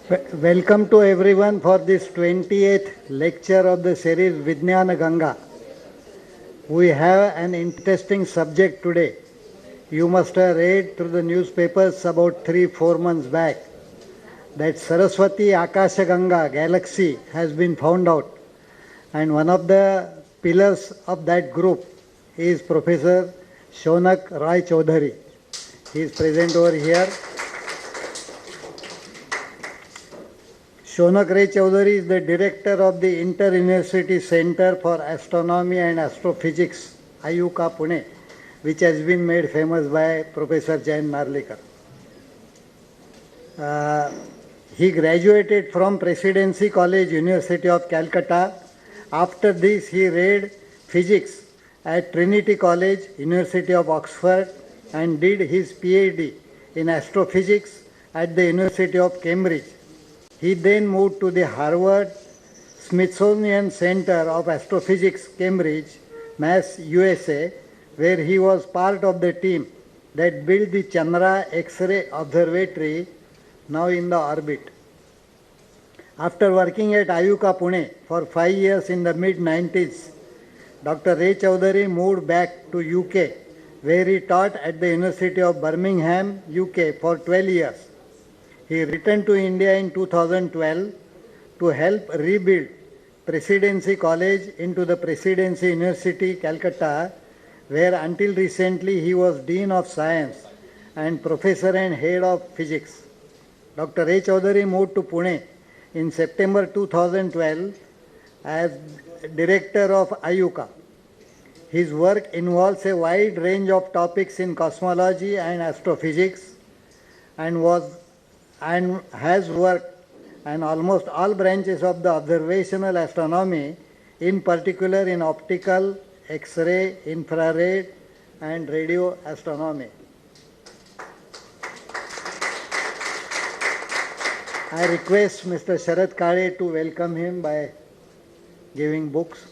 Welcome to everyone for this 28th lecture of the series Vijnana Ganga. We have an interesting subject today. You must have read through the newspapers about 3-4 months back that Saraswati Akasha Ganga galaxy has been found out, and one of the pillars of that group is Professor Shaunak Rai Chaudhary. He is present over here. Shaunak Rai Chaudhary is the director of the Inter-University Center for Astronomy and Astrophysics, IUCA Pune, which has been made famous by Professor Jain Narlikar. He graduated from Presidency College, University of Calcutta. After this, he read physics at Trinity College, University of Oxford, and did his PhD in astrophysics at the University of Cambridge. He then moved to the Harvard Smithsonian Center of Astrophysics, Cambridge, Mass, USA, where he was part of the team that built the Chandra X-ray Observatory, now in the orbit. After working at IUCA Pune for 5 years in the mid-90s, Dr. Rai Chaudhary moved back to UK, where he taught at the University of Birmingham, UK for 12 years. He returned to India in 2012 to help rebuild Presidency College into the Presidency University, Calcutta, where until recently he was Dean of Science and Professor and Head of Physics. Dr. Rai Chaudhary moved to Pune in September 2012 as Director of IUCA. His work involves a wide range of topics in cosmology and astrophysics and has worked in almost all branches of the observational astronomy, in particular in optical, X-ray, infrared, and radio astronomy. I request Mr. Sharad Kale to welcome him by giving books.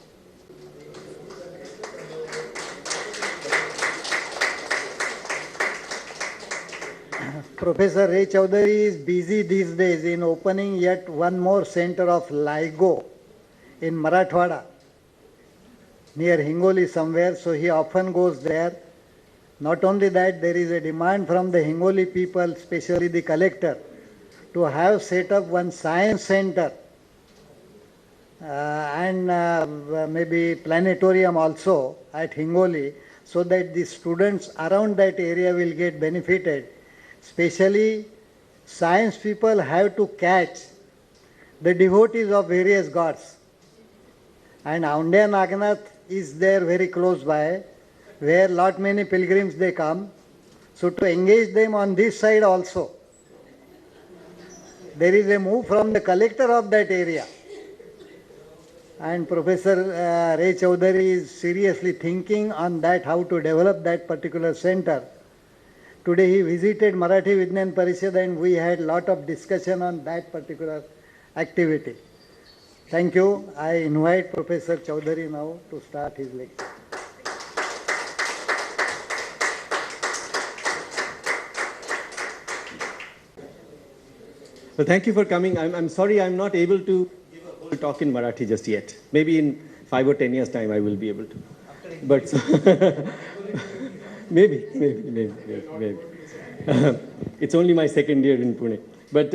Professor Rai Chaudhary is busy these days in opening yet one more center of LIGO in Marathwada, near Hingoli somewhere, so he often goes there. Not only that, there is a demand from the Hingoli people, especially the collector, to have set up one science center and maybe planetarium also at Hingoli, so that the students around that area will get benefited. Especially science people have to catch the devotees of various gods. And Aundya Naganath is there very close by, where lot many pilgrims they come. So to engage them on this side also, there is a move from the collector of that area. And Professor Rai Chaudhary is seriously thinking on that, how to develop that particular center. Today he visited Marathi Vignan Parishad and we had lot of discussion on that particular activity. Thank you. I invite Professor Chaudhary now to start his lecture. Well, thank you for coming. I'm sorry I'm not able to give a whole talk in Marathi just yet. Maybe in 5 or 10 years' time I will be able to. But maybe. It's only my second year in Pune. But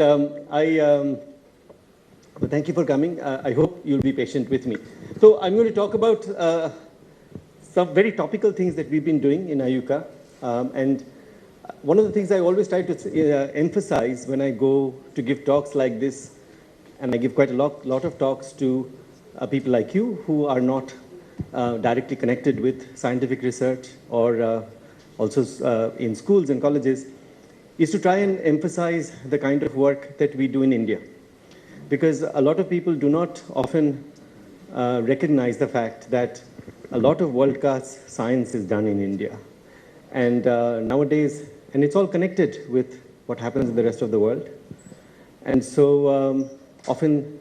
thank you for coming. I hope you'll be patient with me. So I'm going to talk about some very topical things that we've been doing in IUCA. And one of the things I always try to emphasize when I go to give talks like this, and I give quite a lot of talks to people like you who are not directly connected with scientific research or also in schools and colleges, is to try and emphasize the kind of work that we do in India. Because a lot of people do not often recognize the fact that a lot of world-class science is done in India. And nowadays, and it's all connected with what happens in the rest of the world. And so often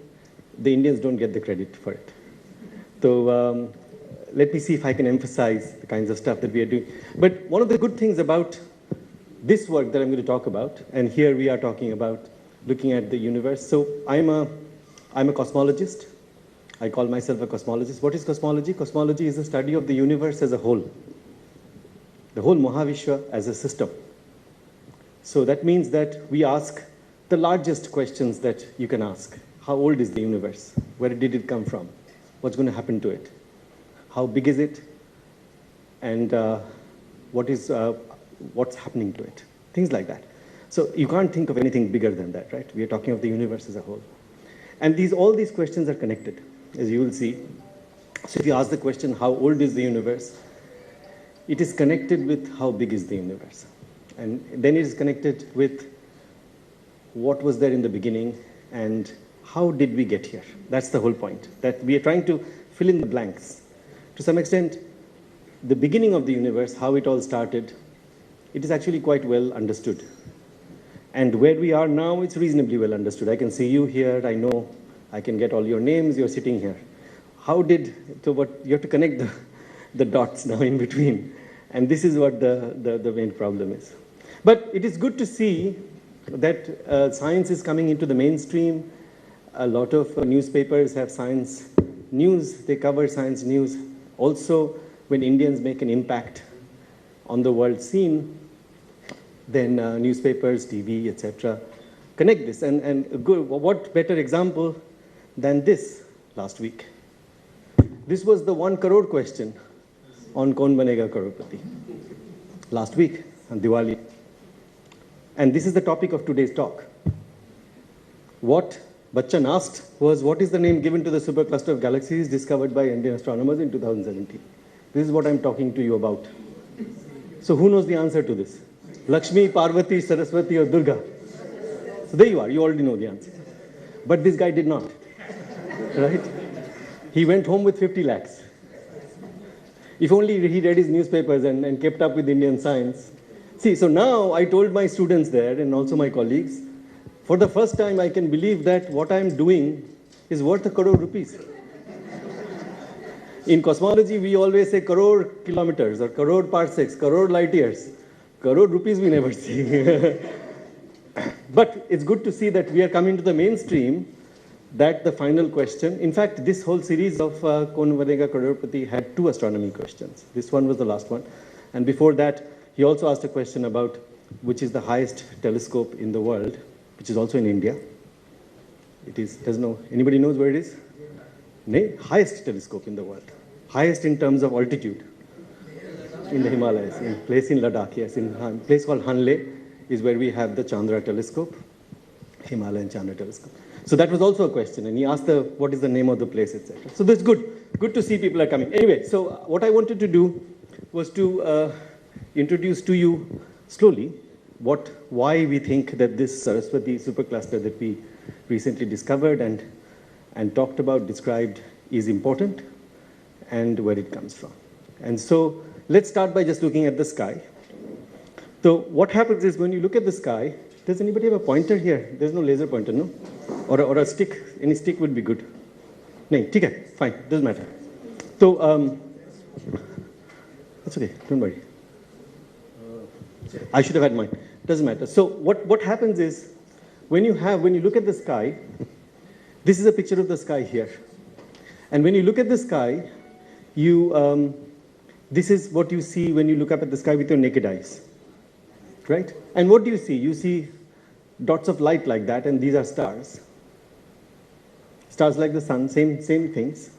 the Indians don't get the credit for it. So let me see if I can emphasize the kinds of stuff that we are doing. But one of the good things about this work that I'm going to talk about, and here we are talking about looking at the universe. So I'm a cosmologist. I call myself a cosmologist. What is cosmology? Cosmology is the study of the universe as a whole, the whole Mahavishwa as a system. So that means that we ask the largest questions that you can ask. How old is the universe? Where did it come from? What's going to happen to it? How big is it? And what's happening to it? Things like that. So you can't think of anything bigger than that, right? We are talking of the universe as a whole. And all these questions are connected, as you will see. So if you ask the question, how old is the universe? It is connected with how big is the universe. And then it is connected with what was there in the beginning and how did we get here? That's the whole point, that we are trying to fill in the blanks. To some extent, the beginning of the universe, how it all started, it is actually quite well understood. And where we are now, it's reasonably well understood. I can see you here, I know, I can get all your names, you're sitting here. You have to connect the dots now in between. And this is what the main problem is. But it is good to see that science is coming into the mainstream. A lot of newspapers have science news, they cover science news. Also, when Indians make an impact on the world scene, then newspapers, TV, etc., connect this. And what better example than this last week? This was the 1 crore question on Kaun Banega Crorepati last week on Diwali. And this is the topic of today's talk. What Bachchan asked was, what is the name given to the supercluster of galaxies discovered by Indian astronomers in 2017? This is what I'm talking to you about. So who knows the answer to this? Lakshmi, Parvati, Saraswati, or Durga? So there you are, you already know the answer. But this guy did not, right? He went home with 50 lakhs. If only he read his newspapers and kept up with Indian science. See, so now I told my students there and also my colleagues, for the first time I can believe that what I'm doing is worth 1 crore rupees. In cosmology, we always say crore kilometers or crore parsecs, crore light years. Crore rupees we never see. But it's good to see that we are coming to the mainstream, that the final question. In fact, this whole series of Kaun Banega Crorepati had 2 astronomy questions. This one was the last one. And before that, he also asked a question about which is the highest telescope in the world, which is also in India. It is, anybody knows where it is? Highest telescope in the world. Highest in terms of altitude. In the Himalayas, in a place in Ladakh, yes, in a place called Hanle is where we have the Chandra telescope, Himalayan Chandra telescope. So that was also a question, and he asked what is the name of the place, etc. So that's good to see people are coming. Anyway, so what I wanted to do was to introduce to you slowly why we think that this Saraswati supercluster that we recently discovered and talked about, described, is important, and where it comes from. And so let's start by just looking at the sky. So what happens is when you look at the sky, does anybody have a pointer here? There's no laser pointer, no? Or a stick? Any stick would be good. No, okay, fine, doesn't matter. So that's okay, don't worry. I should have had mine. Doesn't matter. So what happens is when you look at the sky, this is a picture of the sky here. And when you look at the sky, this is what you see when you look up at the sky with your naked eyes, right? And what do you see? You see dots of light like that, and these are stars. Stars like the sun, same things.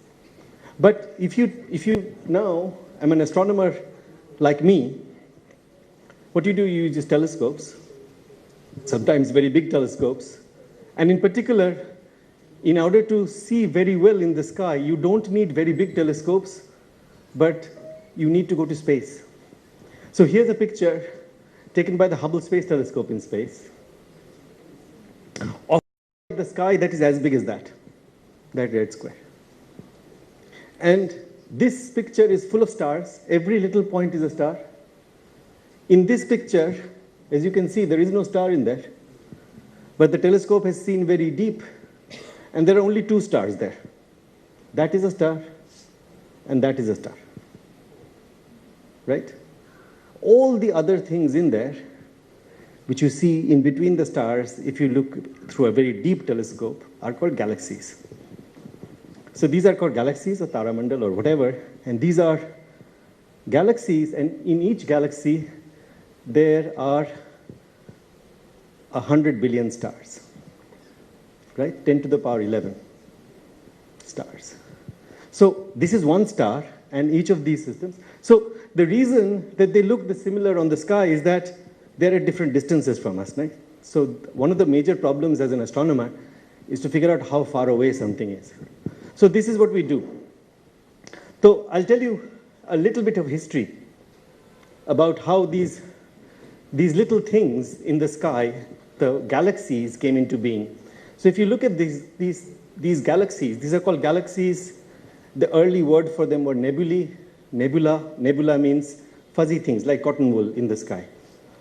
But if you now, I'm an astronomer like me, what you do, you use telescopes, sometimes very big telescopes, and in particular, in order to see very well in the sky, you don't need very big telescopes, but you need to go to space. So here's a picture taken by the Hubble Space Telescope in space of the sky that is as big as that red square. And this picture is full of stars. Every little point is a star. In this picture, as you can see, there is no star in there. But the telescope has seen very deep, and there are only 2 stars there. That is a star, and that is a star. Right? All the other things in there, which you see in between the stars, if you look through a very deep telescope, are called galaxies. So these are called galaxies or Taramandal or whatever, and these are galaxies, and in each galaxy there are 100 billion stars, right? 10 to the power 11 stars. So this is one star, and each of these systems. So the reason that they look similar on the sky is that they're at different distances from us, right? So one of the major problems as an astronomer is to figure out how far away something is. So this is what we do. So I'll tell you a little bit of history about how these little things in the sky, the galaxies, came into being. So if you look at these galaxies, these are called galaxies. The early word for them were nebulae. Nebula means fuzzy things like cotton wool in the sky.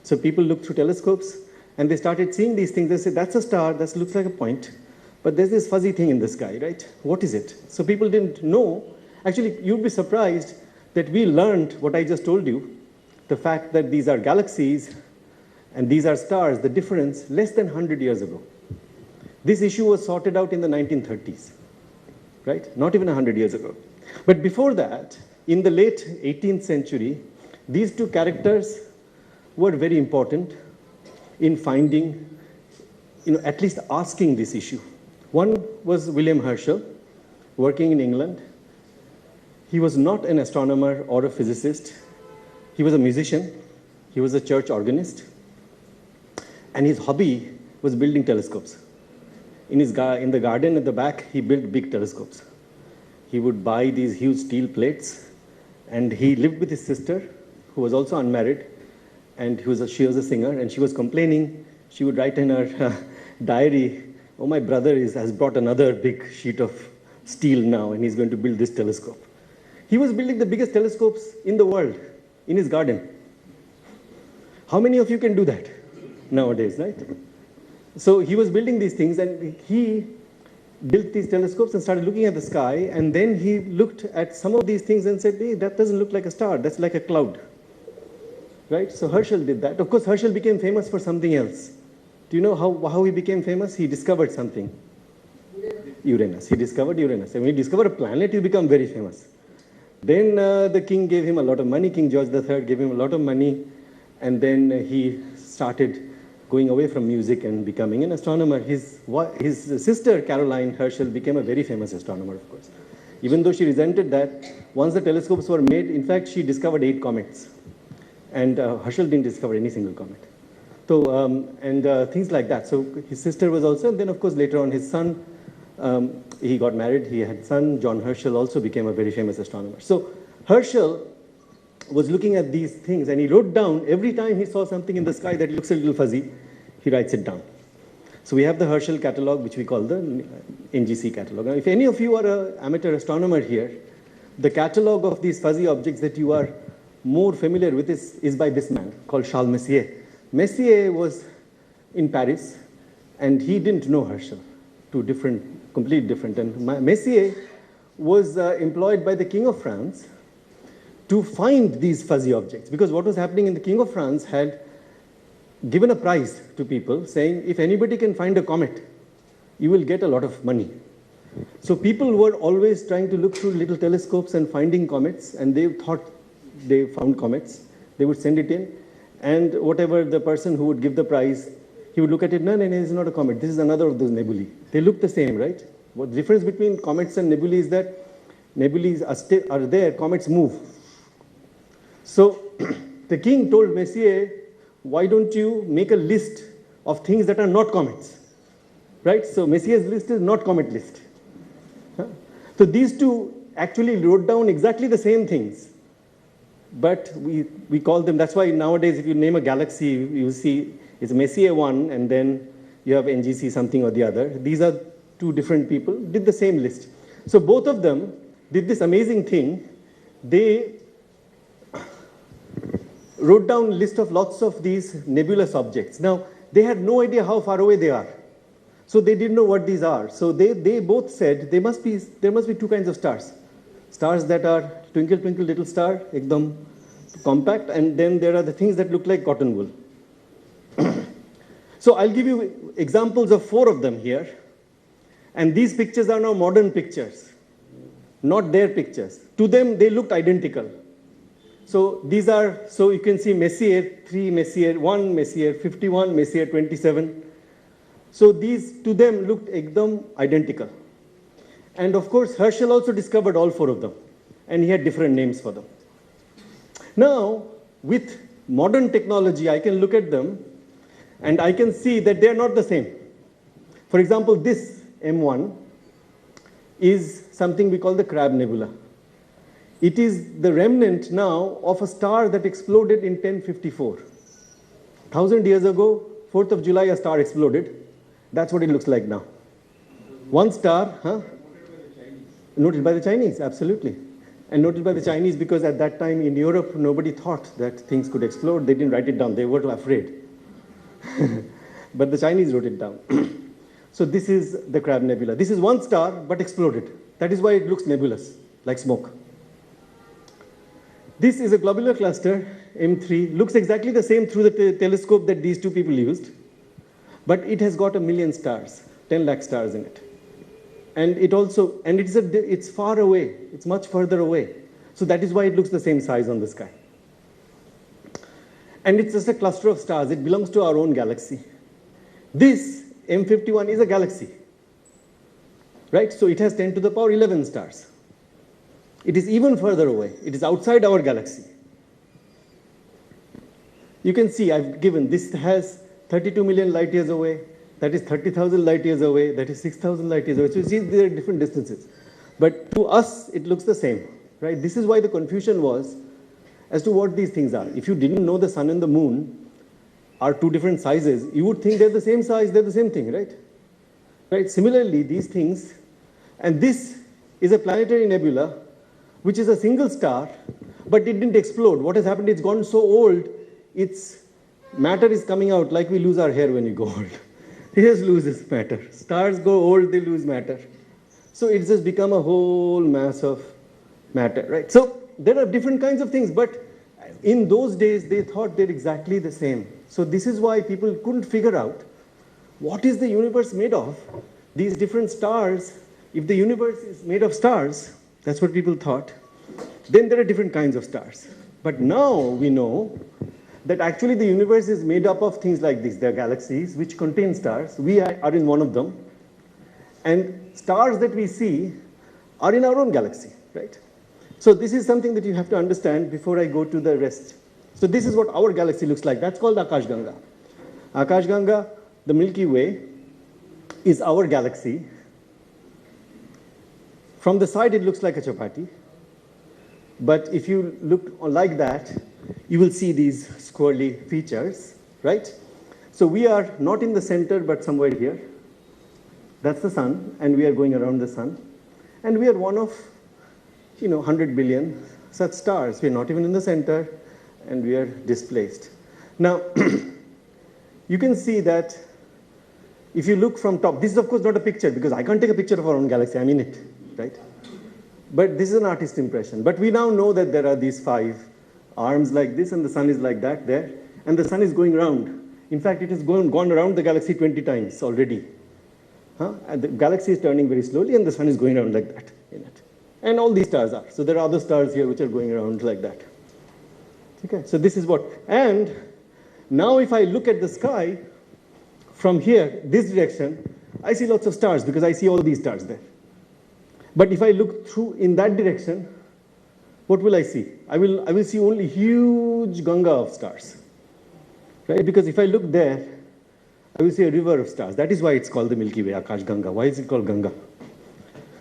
So people looked through telescopes and they started seeing these things. They said, that's a star, that looks like a point, but there's this fuzzy thing in the sky, right? What is it? So people didn't know. Actually, you'd be surprised that we learned what I just told you, the fact that these are galaxies and these are stars, the difference, less than 100 years ago. This issue was sorted out in the 1930s, right? Not even 100 years ago. But before that, in the late 18th century, these two characters were very important in finding, at least asking this issue. One was William Herschel, working in England. He was not an astronomer or a physicist. He was a musician. He was a church organist. And his hobby was building telescopes. In the garden at the back, he built big telescopes. He would buy these huge steel plates, and he lived with his sister, who was also unmarried, and she was a singer, and she was complaining. She would write in her diary, oh, my brother has brought another big sheet of steel now, and he's going to build this telescope. He was building the biggest telescopes in the world in his garden. How many of you can do that nowadays, right? So he was building these things, and he built these telescopes and started looking at the sky, and then he looked at some of these things and said, hey, that doesn't look like a star, that's like a cloud. Right? So Herschel did that. Of course, Herschel became famous for something else. Do you know how he became famous? He discovered something. Uranus. He discovered Uranus. And when you discover a planet, you become very famous. Then the king gave him a lot of money. King George III gave him a lot of money. And then he started going away from music and becoming an astronomer. His sister, Caroline Herschel, became a very famous astronomer, of course. Even though she resented that, once the telescopes were made, in fact, she discovered 8 comets. And Herschel didn't discover any single comet. So, things like that. So his sister was also, and then of course later on his son, he got married, he had a son. John Herschel also became a very famous astronomer. So Herschel was looking at these things, and he wrote down every time he saw something in the sky that looks a little fuzzy, he writes it down. So we have the Herschel catalog, which we call the NGC catalog. Now, if any of you are an amateur astronomer here, the catalog of these fuzzy objects that you are more familiar with is by this man called Charles Messier. Messier was in Paris, and he didn't know Herschel. Completely different. And Messier was employed by the King of France to find these fuzzy objects, because what was happening in the King of France had given a prize to people saying, if anybody can find a comet, you will get a lot of money. So people were always trying to look through little telescopes and finding comets, and they thought they found comets. They would send it in, and whatever the person who would give the prize, he would look at it, no, it's not a comet. This is another of those nebulae. They look the same, right? What the difference between comets and nebulae is that nebulae are there, comets move. So the king told Messier, why don't you make a list of things that are not comets, right? So Messier's list is not comet list. So these two actually wrote down exactly the same things, but we call them, that's why nowadays if you name a galaxy, you see it's Messier 1, and then you have NGC something or the other. These are two different people, did the same list. So both of them did this amazing thing. They wrote down a list of lots of these nebulous objects. Now, they had no idea how far away they are. So they didn't know what these are. So they both said there must be 2 kinds of stars. Stars that are twinkle, twinkle, little star, ekdam compact, and then there are the things that look like cotton wool. So I'll give you examples of 4 of them here. And these pictures are now modern pictures, not their pictures. To them, they looked identical. So these are, so you can see Messier 3, Messier 1, Messier 51, Messier 27. So these, to them, looked ekdam identical. And of course, Herschel also discovered all 4 of them. And he had different names for them. Now, with modern technology, I can look at them and I can see that they are not the same. For example, this M1 is something we call the Crab Nebula. It is the remnant now of a star that exploded in 1054. 1,000 years ago, 4th of July, a star exploded. That's what it looks like now. One star, huh? Noted by the Chinese, absolutely. And noted by the Chinese because at that time in Europe, nobody thought that things could explode. They didn't write it down. They were afraid. But the Chinese wrote it down. So this is the Crab Nebula. This is one star, but exploded. That is why it looks nebulous, like smoke. This is a globular cluster, M3. Looks exactly the same through the telescope that these 2 people used. But it has got 1 million stars, 10 lakh stars in it. And it also, and it's far away. It's much further away. So that is why it looks the same size on the sky. And it's just a cluster of stars. It belongs to our own galaxy. This M51 is a galaxy, right? So it has 10 to the power 11 stars. It is even further away. It is outside our galaxy. You can see I've given, this has 32 million light years away. That is 30,000 light years away. That is 6,000 light years away. So you see there are different distances. But to us, it looks the same, right? This is why the confusion was as to what these things are. If you didn't know the sun and the moon are 2 different sizes, you would think they're the same size, they're the same thing, right? Right? Similarly, these things, and this is a planetary nebula, which is a single star, but it didn't explode. What has happened, it's gone so old, its matter is coming out like we lose our hair when we go old. It just loses matter. Stars go old, they lose matter. So it's just become a whole mass of matter, right? So there are different kinds of things, but in those days, they thought they're exactly the same. So this is why people couldn't figure out what is the universe made of. These different stars, if the universe is made of stars, that's what people thought, then there are different kinds of stars. But now we know that actually the universe is made up of things like this. There are galaxies which contain stars. We are in one of them. And stars that we see are in our own galaxy, right? So this is something that you have to understand before I go to the rest. So this is what our galaxy looks like. That's called Akashganga. Akashganga, the Milky Way, is our galaxy. From the side, it looks like a chapati. But if you look like that, you will see these squirrely features, right? So we are not in the center, but somewhere here. That's the sun, and we are going around the sun. And we are one of, 100 billion such stars. We are not even in the center, and we are displaced. Now, you can see that if you look from top, this is of course not a picture, because I can't take a picture of our own galaxy. I'm in it, right? But this is an artist's impression. But we now know that there are these 5 arms like this, and the sun is like that there, and the sun is going round. In fact, it has gone around the galaxy 20 times already. And the galaxy is turning very slowly, and the sun is going around like that in it. And all these stars are. So there are other stars here which are going around like that. Okay, so this is what. And now if I look at the sky from here, this direction, I see lots of stars because I see all these stars there. But if I look through in that direction, what will I see? I will see only huge Ganga of stars, right? Because if I look there, I will see a river of stars. That is why it's called the Milky Way, Akash Ganga. Why is it called Ganga?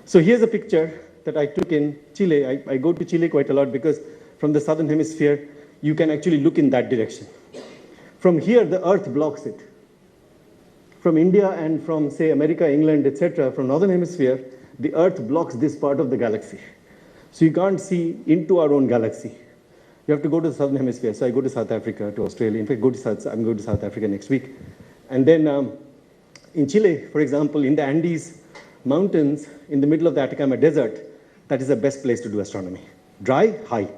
So here's a picture that I took in Chile. I go to Chile quite a lot because from the southern hemisphere, you can actually look in that direction. From here, the Earth blocks it. From India and from, say, America, England, etc., from northern hemisphere, the Earth blocks this part of the galaxy. So you can't see into our own galaxy. You have to go to the southern hemisphere. So I go to South Africa, to Australia. In fact, I'm going to South Africa next week. And then in Chile, for example, in the Andes mountains, in the middle of the Atacama Desert, that is the best place to do astronomy. Dry, high,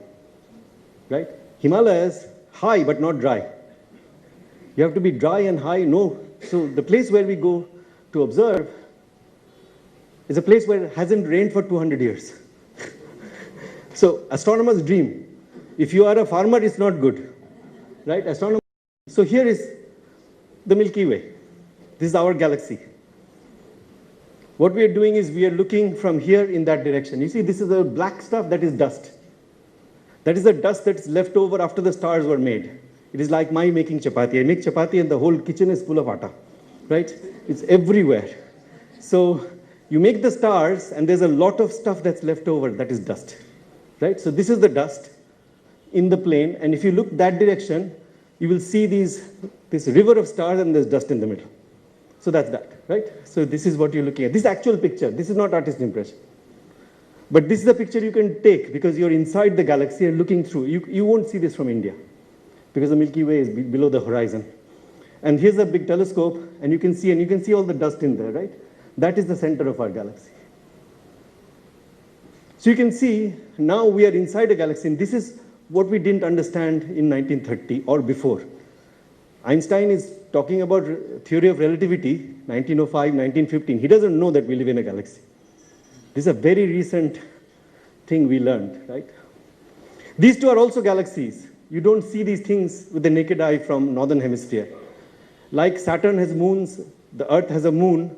right? Himalayas, high but not dry. You have to be dry and high. No. So the place where we go to observe is a place where it hasn't rained for 200 years. So astronomers dream. If you are a farmer, it's not good, right? Astronomers. So here is the Milky Way. This is our galaxy. What we are doing is we are looking from here in that direction. You see, this is the black stuff, that is dust. That is the dust that's left over after the stars were made. It is like my making chapati. I make chapati and the whole kitchen is full of atta, right? It's everywhere. So you make the stars and there's a lot of stuff that's left over, that is dust, right? So this is the dust in the plane, and if you look that direction, you will see this river of stars and there's dust in the middle. So that's that, right? So this is what you're looking at. This is actual picture. This is not artist impression. But this is a picture you can take because you're inside the galaxy and looking through. You won't see this from India because the Milky Way is below the horizon. And here's a big telescope, and you can see all the dust in there, right? That is the center of our galaxy. So you can see now we are inside a galaxy, and this is what we didn't understand in 1930 or before. Einstein is talking about theory of relativity, 1905, 1915. He doesn't know that we live in a galaxy. This is a very recent thing we learned, right? These two are also galaxies. You don't see these things with the naked eye from northern hemisphere. Like Saturn has moons, the Earth has a moon.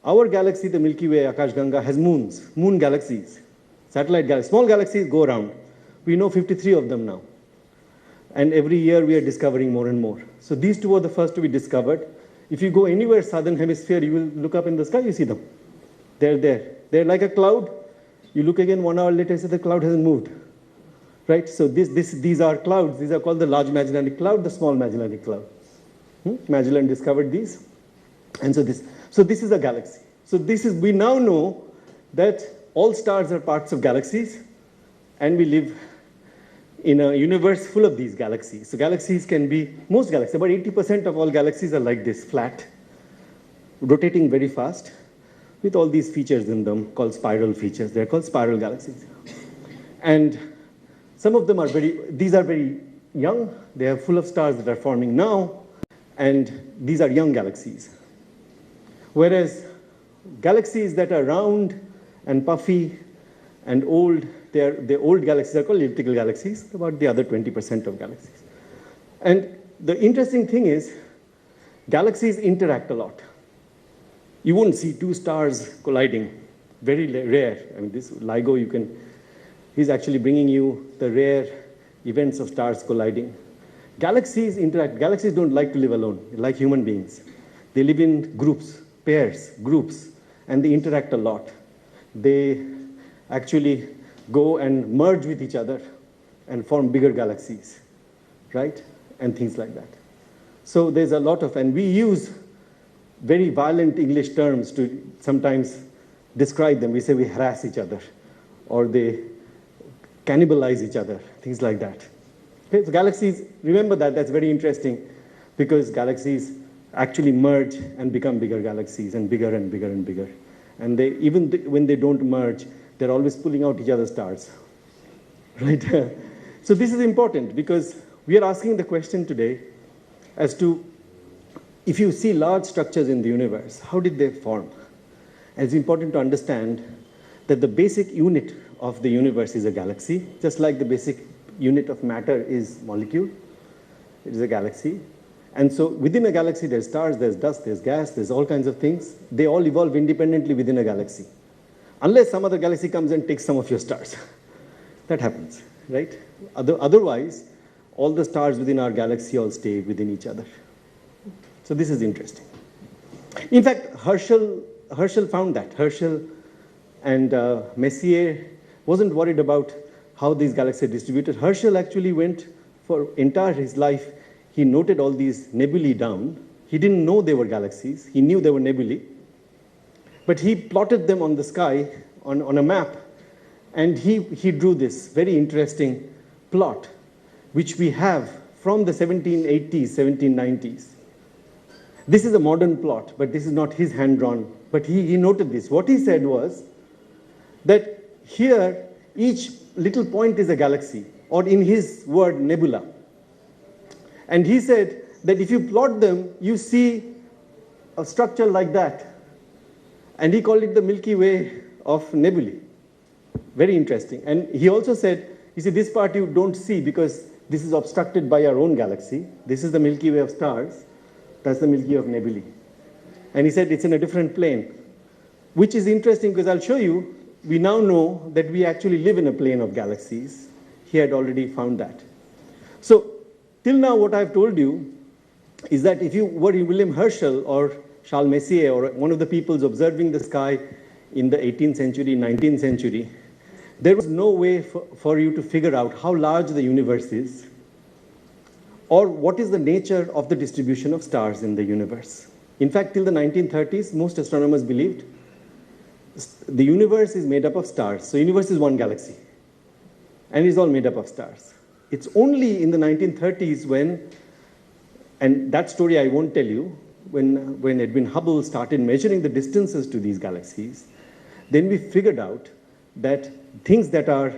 Our galaxy, the Milky Way, Akashganga, has moons, moon galaxies, satellite galaxies. Small galaxies go around. We know 53 of them now. And every year we are discovering more and more. So these two were the first to be discovered. If you go anywhere southern hemisphere, you will look up in the sky, you see them. They're there. They're like a cloud. You look again 1 hour later, say the cloud hasn't moved. Right? So these are clouds. These are called the Large Magellanic Cloud, the Small Magellanic Cloud. Magellan discovered these. And so this is a galaxy. So we now know that all stars are parts of galaxies, and we live in a universe full of these galaxies. So galaxies can be, most galaxies, about 80% of all galaxies are like this, flat, rotating very fast, with all these features in them called spiral features. They're called spiral galaxies. And some of them are these are very young. They are full of stars that are forming now, and these are young galaxies. Whereas galaxies that are round and puffy and old, the old galaxies are called elliptical galaxies, about the other 20% of galaxies. And the interesting thing is, galaxies interact a lot. You won't see two stars colliding, very rare. I mean, this LIGO, he's actually bringing you the rare events of stars colliding. Galaxies interact. Galaxies don't like to live alone, like human beings. They live in groups, pairs, groups, and they interact a lot. They actually go and merge with each other and form bigger galaxies, right? And things like that. So there's a lot of, and we use very violent English terms to sometimes describe them. We say we harass each other, or they cannibalize each other, things like that. Okay, so galaxies, remember that, that's very interesting, because galaxies actually merge and become bigger galaxies, and bigger and bigger and bigger. And they, even when they don't merge, they're always pulling out each other's stars, right? So this is important, because we are asking the question today as to, if you see large structures in the universe, how did they form? And it's important to understand that the basic unit of the universe is a galaxy, just like the basic unit of matter is molecule. It is a galaxy. And so within a galaxy, there's stars, there's dust, there's gas, there's all kinds of things. They all evolve independently within a galaxy. Unless some other galaxy comes and takes some of your stars. That happens, right? Otherwise, all the stars within our galaxy all stay within each other. So this is interesting. In fact, Herschel found that. Herschel and Messier wasn't worried about how these galaxies are distributed. Herschel actually went for entire his life, he noted all these nebulae down. He didn't know they were galaxies. He knew they were nebulae. But he plotted them on the sky on a map. And he drew this very interesting plot, which we have from the 1780s, 1790s. This is a modern plot, but this is not his hand-drawn. But he noted this. What he said was that here, each little point is a galaxy, or in his word, nebula. And he said that if you plot them, you see a structure like that. And he called it the Milky Way of nebulae. Very interesting. And he also said, you see, this part you don't see because this is obstructed by our own galaxy. This is the Milky Way of stars. That's the Milky Way of nebulae. And he said it's in a different plane, which is interesting because I'll show you, we now know that we actually live in a plane of galaxies. He had already found that. So, till now what I've told you is that if you were William Herschel or Charles Messier or one of the peoples observing the sky in the 18th century, 19th century, there was no way for you to figure out how large the universe is or what is the nature of the distribution of stars in the universe. In fact, till the 1930s, most astronomers believed the universe is made up of stars. So universe is one galaxy and it's all made up of stars. It's only in the 1930s when, and that story I won't tell you, when Edwin Hubble started measuring the distances to these galaxies, then we figured out that things that are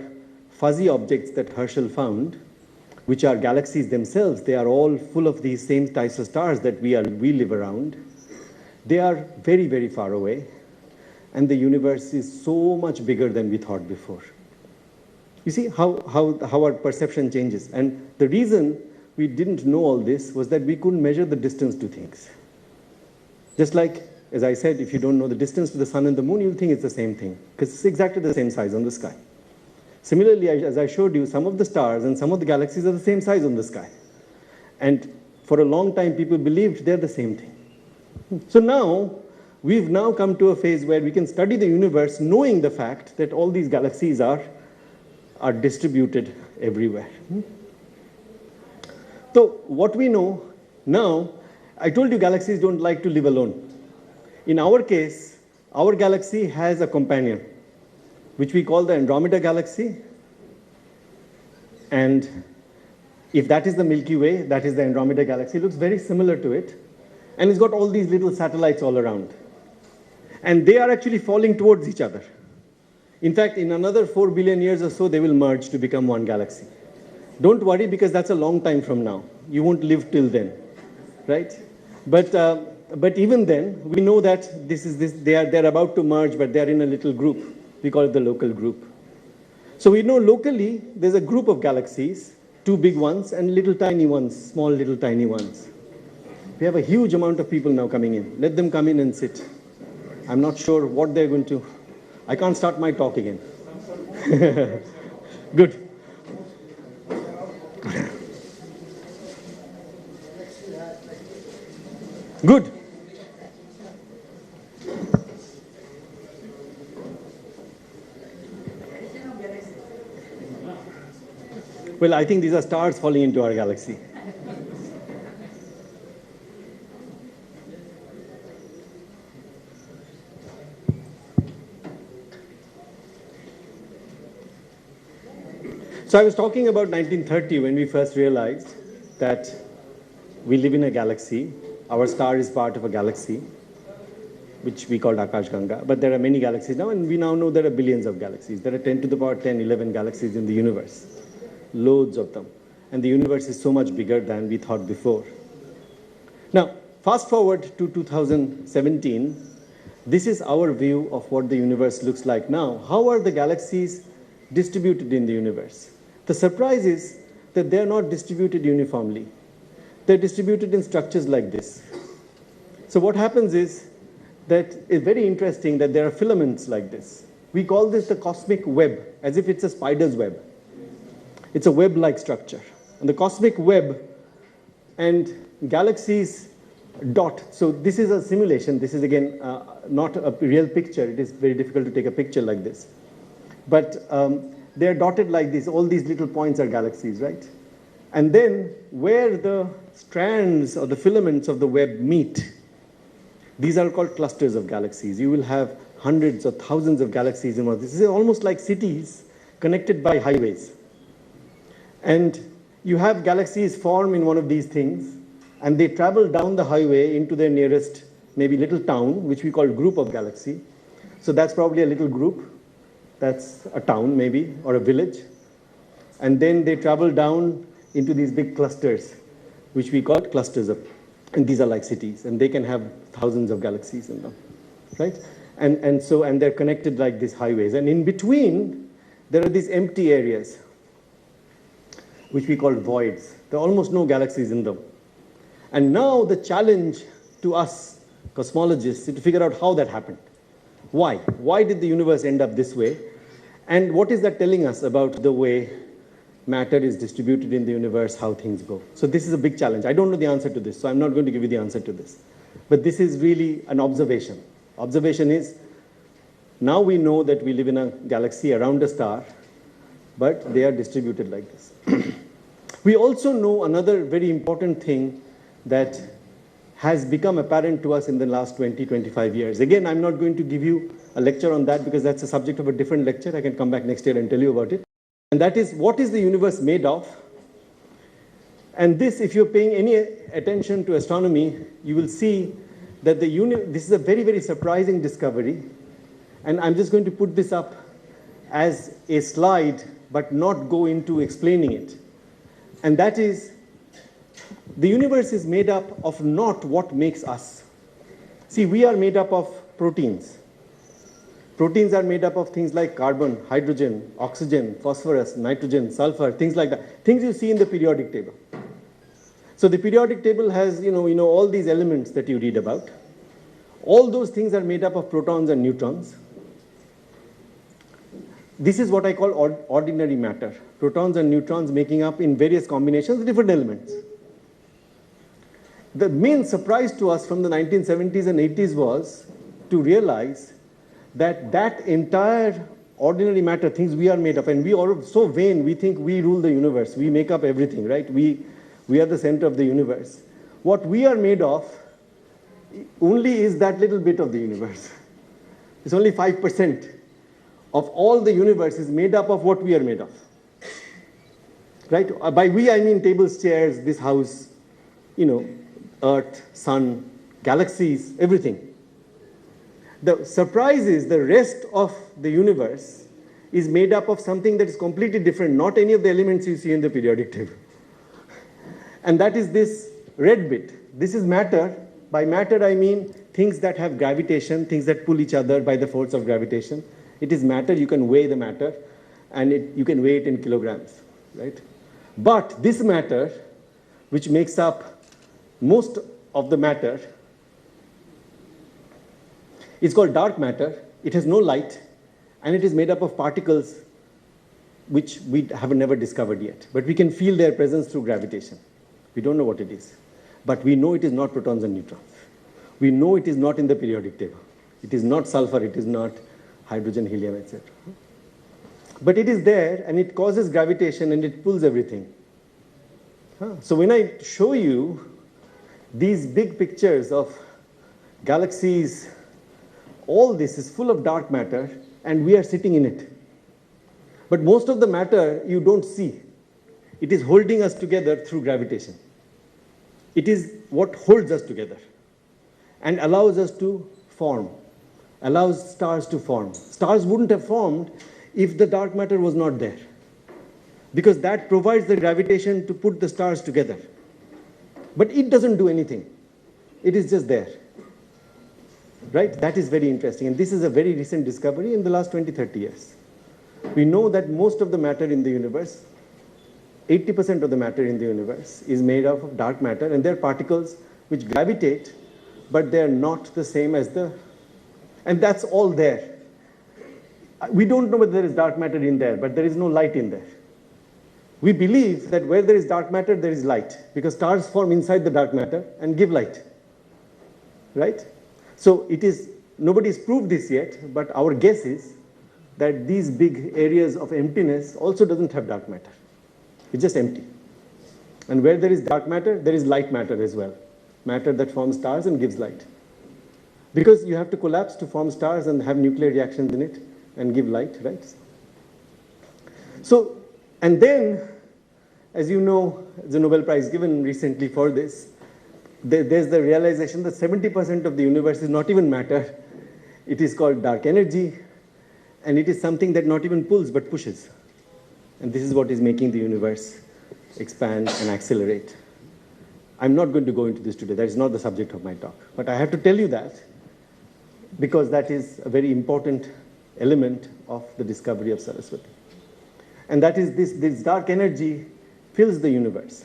fuzzy objects that Herschel found, which are galaxies themselves, they are all full of these same types of stars that we live around. They are very, very far away, and the universe is so much bigger than we thought before. You see how our perception changes. And the reason we didn't know all this was that we couldn't measure the distance to things. Just like, as I said, if you don't know the distance to the sun and the moon, you'll think it's the same thing, because it's exactly the same size on the sky. Similarly, as I showed you, some of the stars and some of the galaxies are the same size on the sky. And for a long time, people believed they're the same thing. So now, we've now come to a phase where we can study the universe knowing the fact that all these galaxies are distributed everywhere. So what we know now, I told you galaxies don't like to live alone. In our case, our galaxy has a companion, which we call the Andromeda galaxy. And if that is the Milky Way, that is the Andromeda galaxy. It looks very similar to it. And it's got all these little satellites all around. And they are actually falling towards each other. In fact, in another 4 billion years or so, they will merge to become one galaxy. Don't worry, because that's a long time from now. You won't live till then, right? But even then, we know that they're about to merge, but they're in a little group. We call it the local group. So we know locally, there's a group of galaxies, 2 big ones and little tiny ones, small little tiny ones. We have a huge amount of people now coming in. Let them come in and sit. I'm not sure what they're going to. I can't start my talk again. Good. Good. Well, I think these are stars falling into our galaxy. So I was talking about 1930 when we first realized that we live in a galaxy. Our star is part of a galaxy, which we called Akashganga. But there are many galaxies now, and we now know there are billions of galaxies. There are 10 to the power 10, 11 galaxies in the universe. Loads of them. And the universe is so much bigger than we thought before. Now, fast forward to 2017. This is our view of what the universe looks like now. How are the galaxies distributed in the universe? The surprise is that they're not distributed uniformly. They're distributed in structures like this. So what happens is that it's very interesting that there are filaments like this. We call this the cosmic web, as if it's a spider's web. It's a web-like structure. And the cosmic web and galaxies dot. So this is a simulation. This is, again, not a real picture. It is very difficult to take a picture like this. But they're dotted like this. All these little points are galaxies, right? And then where the strands or the filaments of the web meet, these are called clusters of galaxies. You will have hundreds or thousands of galaxies in one. This is almost like cities connected by highways. And you have galaxies form in one of these things, and they travel down the highway into their nearest, maybe little town, which we call group of galaxy. So that's probably a little group. That's a town, maybe, or a village. And then they travel down into these big clusters, which we call clusters of, and these are like cities, and they can have thousands of galaxies in them, right? And they're connected like these highways. And in between, there are these empty areas, which we call voids. There are almost no galaxies in them. And now the challenge to us cosmologists is to figure out how that happened. Why? Why did the universe end up this way? And what is that telling us about the way matter is distributed in the universe, how things go? So this is a big challenge. I don't know the answer to this, so I'm not going to give you the answer to this. But this is really an observation. Observation is, now we know that we live in a galaxy around a star, but they are distributed like this. We also know another very important thing that has become apparent to us in the last 20, 25 years. Again, I'm not going to give you a lecture on that because that's the subject of a different lecture. I can come back next year and tell you about it. And that is, what is the universe made of? And this, if you're paying any attention to astronomy, you will see that this is a very, very surprising discovery. And I'm just going to put this up as a slide, but not go into explaining it. And that is, the universe is made up of not what makes us. See, we are made up of proteins. Proteins are made up of things like carbon, hydrogen, oxygen, phosphorus, nitrogen, sulfur, things like that. Things you see in the periodic table. So the periodic table has, all these elements that you read about. All those things are made up of protons and neutrons. This is what I call ordinary matter. Protons and neutrons making up in various combinations different elements. The main surprise to us from the 1970s and 80s was to realize that that entire ordinary matter, things we are made of, and we are so vain, we think we rule the universe, we make up everything, right? We are the center of the universe. What we are made of only is that little bit of the universe. It's only 5% of all the universe is made up of what we are made of. Right? By we, I mean tables, chairs, this house, Earth, sun, galaxies, everything. The surprise is the rest of the universe is made up of something that is completely different, not any of the elements you see in the periodic table. And that is this red bit. This is matter. By matter, I mean things that have gravitation, things that pull each other by the force of gravitation. It is matter. You can weigh the matter, and you can weigh it in kilograms, right? But this matter, which makes up most of the matter, is called dark matter. It has no light, and it is made up of particles which we have never discovered yet. But we can feel their presence through gravitation. We don't know what it is. But we know it is not protons and neutrons. We know it is not in the periodic table. It is not sulfur, it is not hydrogen, helium, etc. But it is there, and it causes gravitation, and it pulls everything. So when I show you these big pictures of galaxies, all this is full of dark matter, and we are sitting in it. But most of the matter you don't see. It is holding us together through gravitation. It is what holds us together and allows us to form, allows stars to form. Stars wouldn't have formed if the dark matter was not there, because that provides the gravitation to put the stars together. But it doesn't do anything. It is just there. Right? That is very interesting. And this is a very recent discovery in the last 20, 30 years. We know that most of the matter in the universe, 80% of the matter in the universe is made up of dark matter, and they're particles which gravitate, but they're not the same as and that's all there. We don't know whether there is dark matter in there, but there is no light in there. We believe that where there is dark matter, there is light, because stars form inside the dark matter and give light. Right? So nobody's proved this yet, but our guess is that these big areas of emptiness also doesn't have dark matter. It's just empty. And where there is dark matter, there is light matter as well. Matter that forms stars and gives light. Because you have to collapse to form stars and have nuclear reactions in it and give light, right? So, and then, as you know, the Nobel Prize given recently for this, there's the realization that 70% of the universe is not even matter. It is called dark energy, and it is something that not even pulls but pushes. And this is what is making the universe expand and accelerate. I'm not going to go into this today. That is not the subject of my talk. But I have to tell you that because that is a very important element of the discovery of Saraswati. And that is this dark energy fills the universe.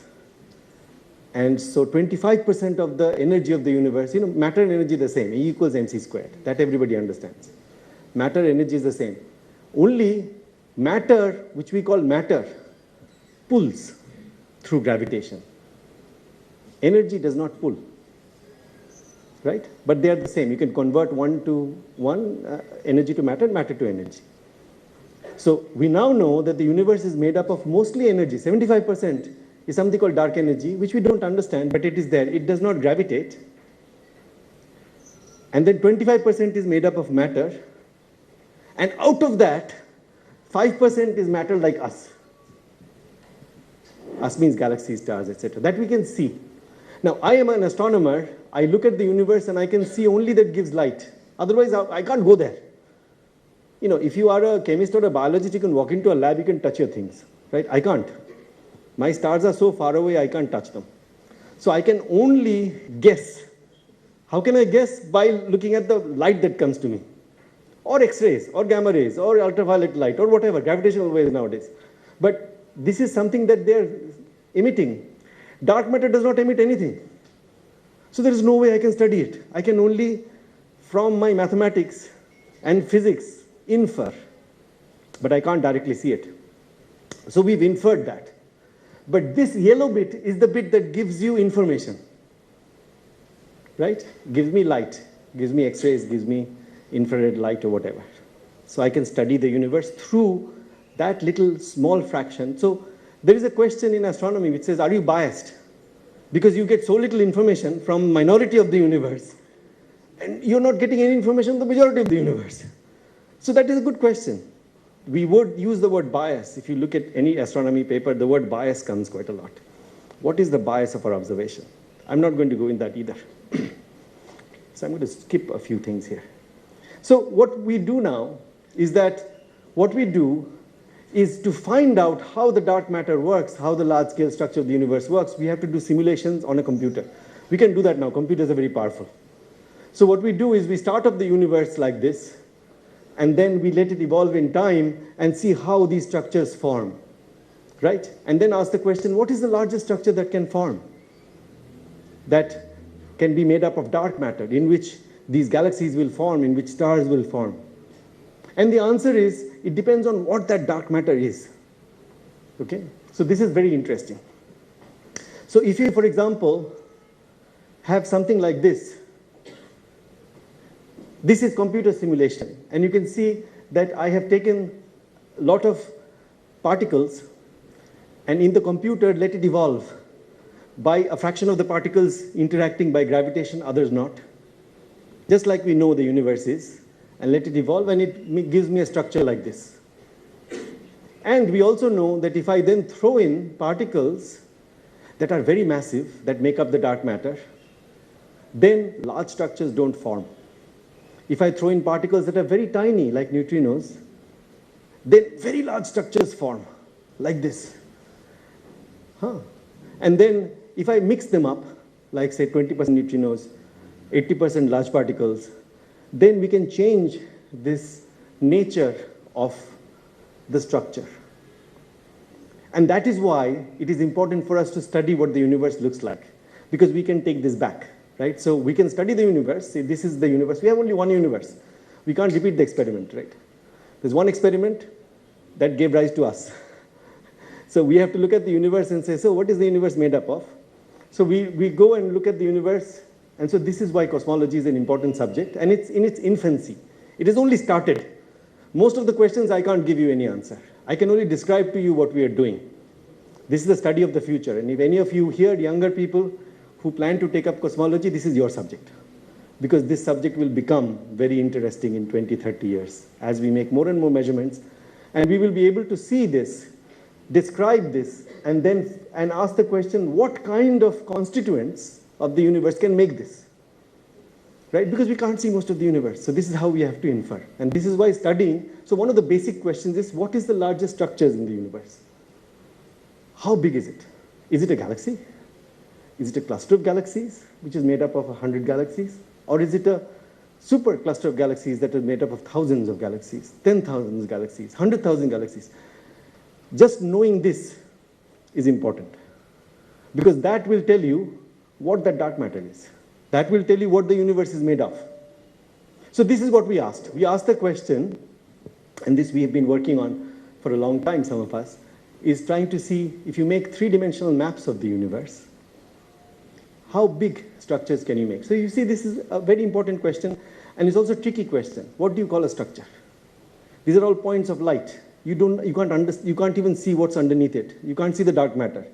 And so 25% of the energy of the universe, matter and energy are the same, E equals mc squared. That everybody understands. Matter, energy is the same. Only matter, which we call matter, pulls through gravitation. Energy does not pull, right? But they are the same. You can convert energy to matter, matter to energy. So we now know that the universe is made up of mostly energy. 75% is something called dark energy, which we don't understand, but it is there. It does not gravitate. And then 25% is made up of matter. And out of that, 5% is matter like us. Us means galaxies, stars, etc. That we can see. Now, I am an astronomer. I look at the universe and I can see only that gives light. Otherwise, I can't go there. If you are a chemist or a biologist, you can walk into a lab, you can touch your things, right? I can't. My stars are so far away, I can't touch them. So I can only guess. How can I guess? By looking at the light that comes to me. Or X-rays, or gamma rays, or ultraviolet light, or whatever, gravitational waves nowadays. But this is something that they're emitting. Dark matter does not emit anything. So there is no way I can study it. I can only, from my mathematics and physics, infer. But I can't directly see it. So we've inferred that. But this yellow bit is the bit that gives you information. Right? Gives me light, gives me X-rays, gives me infrared light or whatever. So I can study the universe through that little small fraction. So there is a question in astronomy which says, are you biased? Because you get so little information from minority of the universe, and you're not getting any information from the majority of the universe. So that is a good question. We would use the word bias. If you look at any astronomy paper, the word bias comes quite a lot. What is the bias of our observation? I'm not going to go in that either. So I'm going to skip a few things here. So what we do now is that what we do is to find out how the dark matter works, how the large-scale structure of the universe works. We have to do simulations on a computer. We can do that now. Computers are very powerful. So what we do is we start up the universe like this, and then we let it evolve in time and see how these structures form, right? And then ask the question, what is the largest structure that can form? That can be made up of dark matter, in which these galaxies will form, in which stars will form. And the answer is, it depends on what that dark matter is. Okay? So this is very interesting. So if you, for example, have something like this, this is computer simulation. And you can see that I have taken a lot of particles and in the computer let it evolve by a fraction of the particles interacting by gravitation, others not. Just like we know the universe is. And let it evolve, and it gives me a structure like this. And we also know that if I then throw in particles that are very massive, that make up the dark matter, then large structures don't form. If I throw in particles that are very tiny, like neutrinos, then very large structures form, like this. And then if I mix them up, like say 20% neutrinos, 80% large particles, then we can change this nature of the structure. And that is why it is important for us to study what the universe looks like, because we can take this back, right? So we can study the universe, say this is the universe. We have only one universe. We can't repeat the experiment, right? There's one experiment that gave rise to us. So we have to look at the universe and say, so what is the universe made up of? So we go and look at the universe. And so this is why cosmology is an important subject, and it's in its infancy. It has only started. Most of the questions I can't give you any answer. I can only describe to you what we are doing. This is the study of the future, and if any of you here, younger people who plan to take up cosmology, this is your subject. Because this subject will become very interesting in 20, 30 years as we make more and more measurements, and we will be able to see this, describe this, and then ask the question, what kind of constituents of the universe can make this, right? Because we can't see most of the universe. So this is how we have to infer. And this is why studying, so one of the basic questions is, what is the largest structures in the universe? How big is it? Is it a galaxy? Is it a cluster of galaxies, which is made up of 100 galaxies? Or is it a super cluster of galaxies that are made up of thousands of galaxies, 10,000 galaxies, 100,000 galaxies? Just knowing this is important, because that will tell you what that dark matter is. That will tell you what the universe is made of. So this is what we asked. We asked the question, and this we have been working on for a long time, some of us, is trying to see if you make three-dimensional maps of the universe, how big structures can you make? So you see, this is a very important question, and it's also a tricky question. What do you call a structure? These are all points of light. You can't even see what's underneath it. You can't see the dark matter.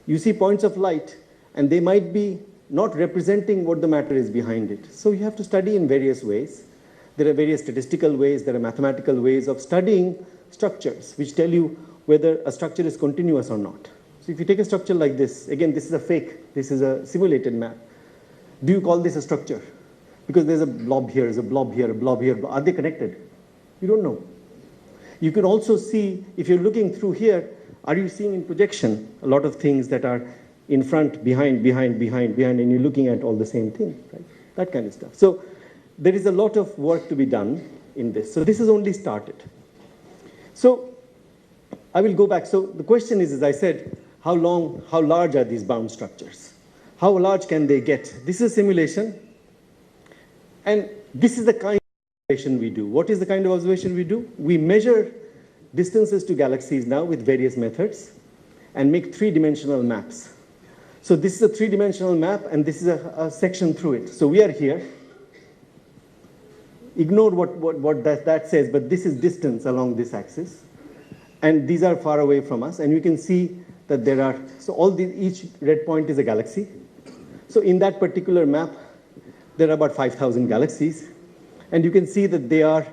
You see points of light, and they might be not representing what the matter is behind it. So you have to study in various ways. There are various statistical ways, there are mathematical ways of studying structures, which tell you whether a structure is continuous or not. So if you take a structure like this, again, this is a fake, this is a simulated map. Do you call this a structure? Because there's a blob here, there's a blob here, a blob here. Are they connected? You don't know. You can also see, if you're looking through here, are you seeing in projection a lot of things that are in front, behind, and you're looking at all the same thing, right? That kind of stuff. So there is a lot of work to be done in this. So this has only started. So I will go back. So the question is, as I said, how large are these bound structures? How large can they get? This is a simulation, and this is the kind of observation we do. What is the kind of observation we do? We measure distances to galaxies now with various methods and make three-dimensional maps. So this is a three-dimensional map, and this is a section through it. So we are here. Ignore what that says, but this is distance along this axis. And these are far away from us, and you can see that there are, so each red point is a galaxy. So in that particular map, there are about 5,000 galaxies, and you can see that they are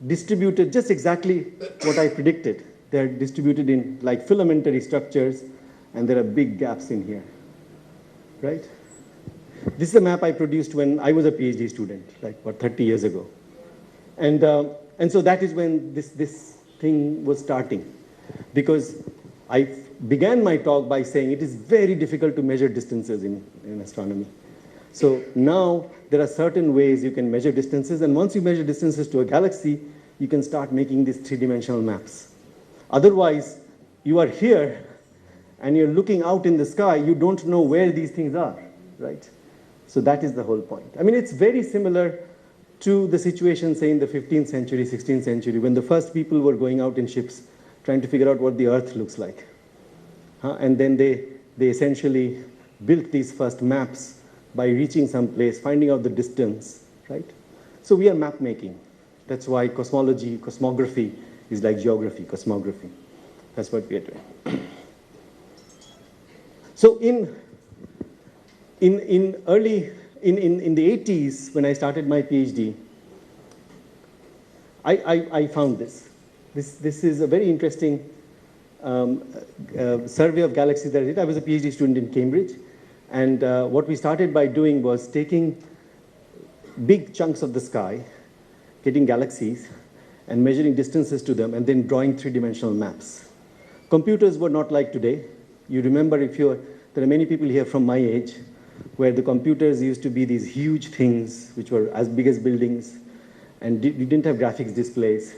distributed just exactly what I predicted. They're distributed in like filamentary structures, and there are big gaps in here, right? This is a map I produced when I was a PhD student, like about 30 years ago. And so that is when this thing was starting, because I began my talk by saying it is very difficult to measure distances in astronomy. So now there are certain ways you can measure distances, and once you measure distances to a galaxy, you can start making these three-dimensional maps. Otherwise, you are here and you're looking out in the sky, you don't know where these things are, right? So that is the whole point. I mean, it's very similar to the situation, say, in the 15th century, 16th century, when the first people were going out in ships trying to figure out what the Earth looks like. And then they essentially built these first maps by reaching some place, finding out the distance, right? So we are map making. That's why cosmology, cosmography is like geography, cosmography. That's what we are doing. So in the 80s, when I started my PhD, I found this. This is a very interesting survey of galaxies that I did. I was a PhD student in Cambridge, and what we started by doing was taking big chunks of the sky, getting galaxies, and measuring distances to them, and then drawing three-dimensional maps. Computers were not like today. You remember, there are many people here from my age, where the computers used to be these huge things, which were as big as buildings, and you didn't have graphics displays.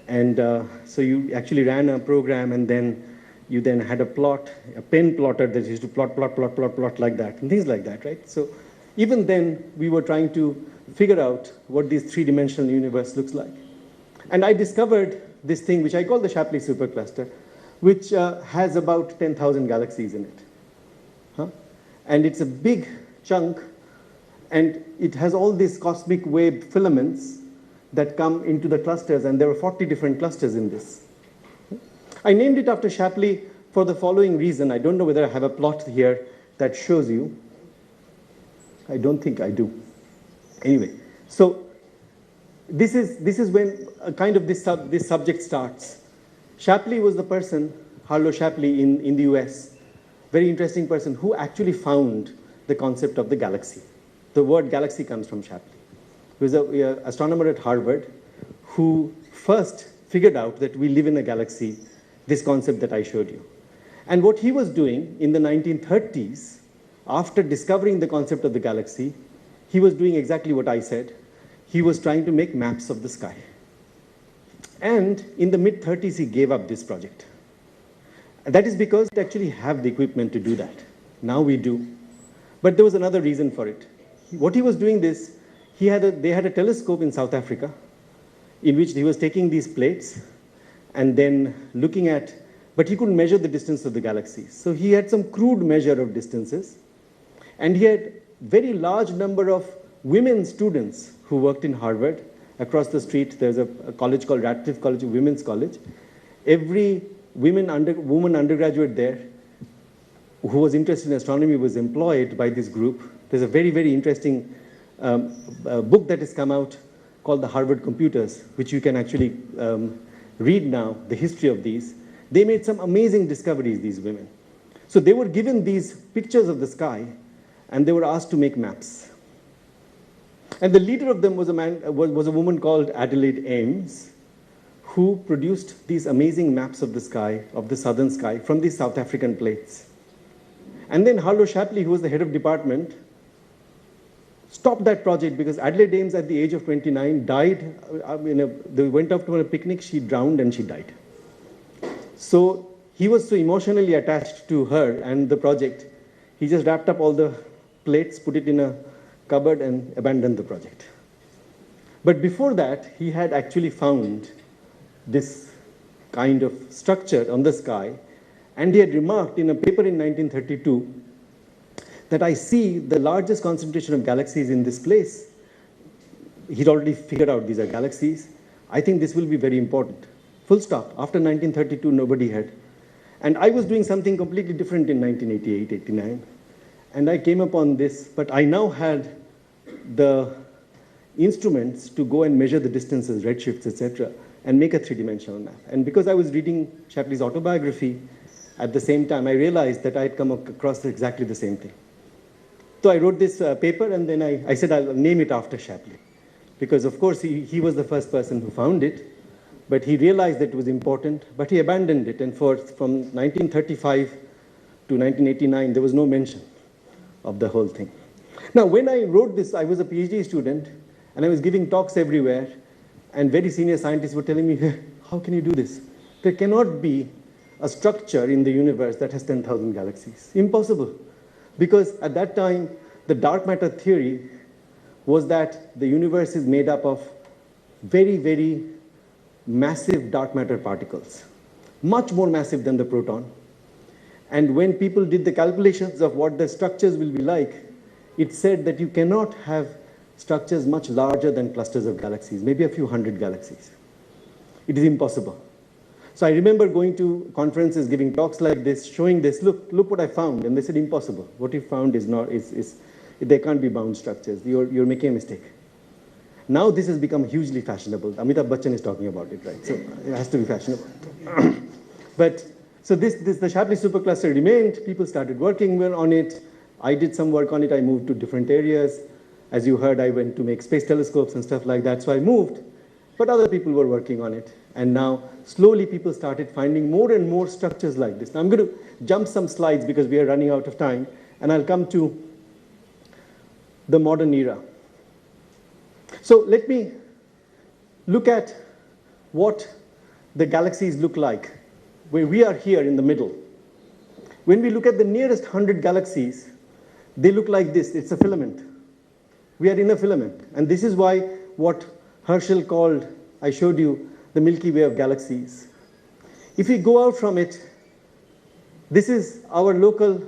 And so you actually ran a program, and then you then had a plot, a pen plotter that used to plot like that, and things like that, right? So even then, we were trying to figure out what this three-dimensional universe looks like. And I discovered this thing, which I call the Shapley supercluster, which has about 10,000 galaxies in it. And it's a big chunk, and it has all these cosmic wave filaments that come into the clusters, and there are 40 different clusters in this. I named it after Shapley for the following reason. I don't know whether I have a plot here that shows you. I don't think I do. Anyway, so this is when kind of this subject starts. Shapley was the person, Harlow Shapley in the US, very interesting person, who actually found the concept of the galaxy. The word galaxy comes from Shapley. He was an astronomer at Harvard who first figured out that we live in a galaxy, this concept that I showed you. And what he was doing in the 1930s after discovering the concept of the galaxy, he was doing exactly what I said. He was trying to make maps of the sky. And in the mid-30s, he gave up this project. That is because we actually have the equipment to do that. Now we do. But there was another reason for it. What he was doing this, they had a telescope in South Africa in which he was taking these plates and then looking at, but he couldn't measure the distance of the galaxies. So he had some crude measure of distances. And he had very large number of women students who worked in Harvard. Across the street, there's a college called Radcliffe College, a women's college. Every woman undergraduate there who was interested in astronomy was employed by this group. There's a very, very interesting book that has come out called The Harvard Computers, which you can actually read now, the history of these. They made some amazing discoveries, these women. So they were given these pictures of the sky, and they were asked to make maps. And the leader of them was a woman called Adelaide Ames, who produced these amazing maps of the sky, of the southern sky, from these South African plates. And then Harlow Shapley, who was the head of department, stopped that project because Adelaide Ames, at the age of 29, died. They went off to a picnic, she drowned and she died. So he was so emotionally attached to her and the project, he just wrapped up all the plates, put it in a cupboard and abandoned the project. But before that, he had actually found this kind of structure on the sky, and he had remarked in a paper in 1932 that I see the largest concentration of galaxies in this place. He'd already figured out these are galaxies. I think this will be very important. Full stop. After 1932, nobody had. And I was doing something completely different in 1988, 89. And I came upon this, but I now had the instruments to go and measure the distances, redshifts, etc., and make a three-dimensional map. And because I was reading Shapley's autobiography, at the same time, I realized that I had come across exactly the same thing. So I wrote this paper, and then I said I'll name it after Shapley. Because, of course, he was the first person who found it, but he realized that it was important, but he abandoned it. And from 1935 to 1989, there was no mention of the whole thing. Now, when I wrote this, I was a PhD student, and I was giving talks everywhere, and very senior scientists were telling me, hey, how can you do this? There cannot be a structure in the universe that has 10,000 galaxies. Impossible. Because at that time, the dark matter theory was that the universe is made up of very, very massive dark matter particles, much more massive than the proton. And when people did the calculations of what the structures will be like, it said that you cannot have structures much larger than clusters of galaxies, maybe a few hundred galaxies. It is impossible. So I remember going to conferences, giving talks like this, showing this, look what I found. And they said, impossible. What you found is not, they can't be bound structures. You're making a mistake. Now this has become hugely fashionable. Amitabh Bachchan is talking about it, right? So it has to be fashionable. But so the Shapley supercluster remained. People started working on it. I did some work on it. I moved to different areas. As you heard, I went to make space telescopes and stuff like that. So I moved. But other people were working on it. And now, slowly, people started finding more and more structures like this. Now, I'm going to jump some slides because we are running out of time. And I'll come to the modern era. So let me look at what the galaxies look like, where we are here in the middle. When we look at the nearest 100 galaxies, they look like this. It's a filament. We are in a filament. And this is why what Herschel called, I showed you, the Milky Way of galaxies. If we go out from it, this is our local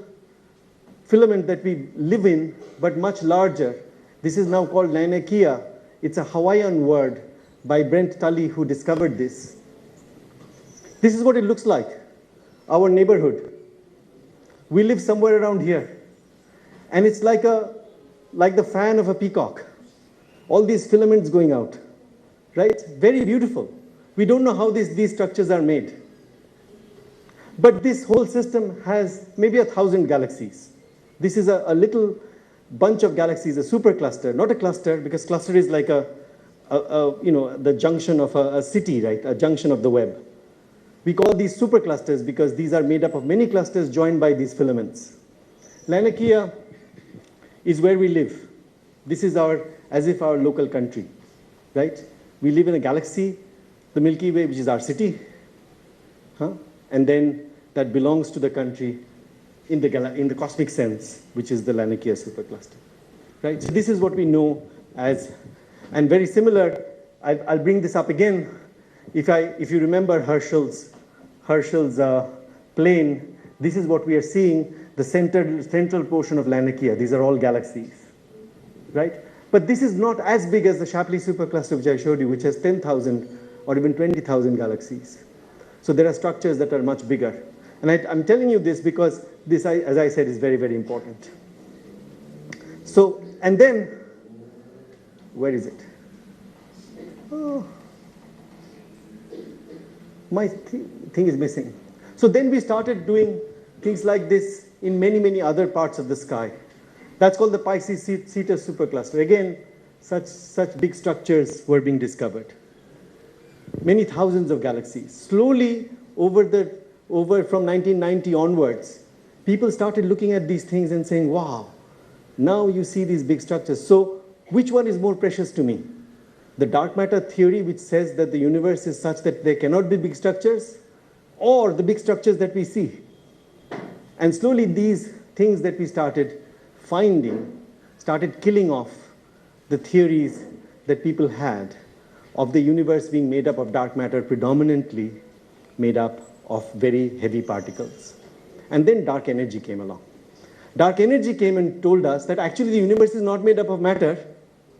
filament that we live in, but much larger. This is now called Laniakea. It's a Hawaiian word by Brent Tully, who discovered this. This is what it looks like, our neighborhood. We live somewhere around here. And it's like the fan of a peacock. All these filaments going out, right? Very beautiful. We don't know how these structures are made. But this whole system has maybe 1,000 galaxies. This is a little bunch of galaxies, a supercluster, not a cluster, because cluster is like the junction of a city, right? A junction of the web. We call these superclusters because these are made up of many clusters joined by these filaments. Laniakea is where we live. This is as if our local country, right? We live in a galaxy, the Milky Way, which is our city, and then that belongs to the country in the cosmic sense, which is the Laniakea supercluster, right? So this is what we know as, and very similar. I'll bring this up again. If you remember Herschel's plane, this is what we are seeing, the central portion of Laniakea. These are all galaxies, right? But this is not as big as the Shapley supercluster, which I showed you, which has 10,000 or even 20,000 galaxies. So there are structures that are much bigger. And I'm telling you this because this, as I said, is very, very important. So, and then, where is it? Oh, my thing is missing. So then we started doing things like this in many, many other parts of the sky. That's called the Pisces-Cetus supercluster. Again, such big structures were being discovered. Many thousands of galaxies. Slowly, over from 1990 onwards, people started looking at these things and saying, wow, now you see these big structures. So which one is more precious to me? The dark matter theory, which says that the universe is such that there cannot be big structures, or the big structures that we see? And slowly these things that we started finding started killing off the theories that people had of the universe being made up of dark matter, predominantly made up of very heavy particles. And then dark energy came along. Dark energy came and told us that actually the universe is not made up of matter,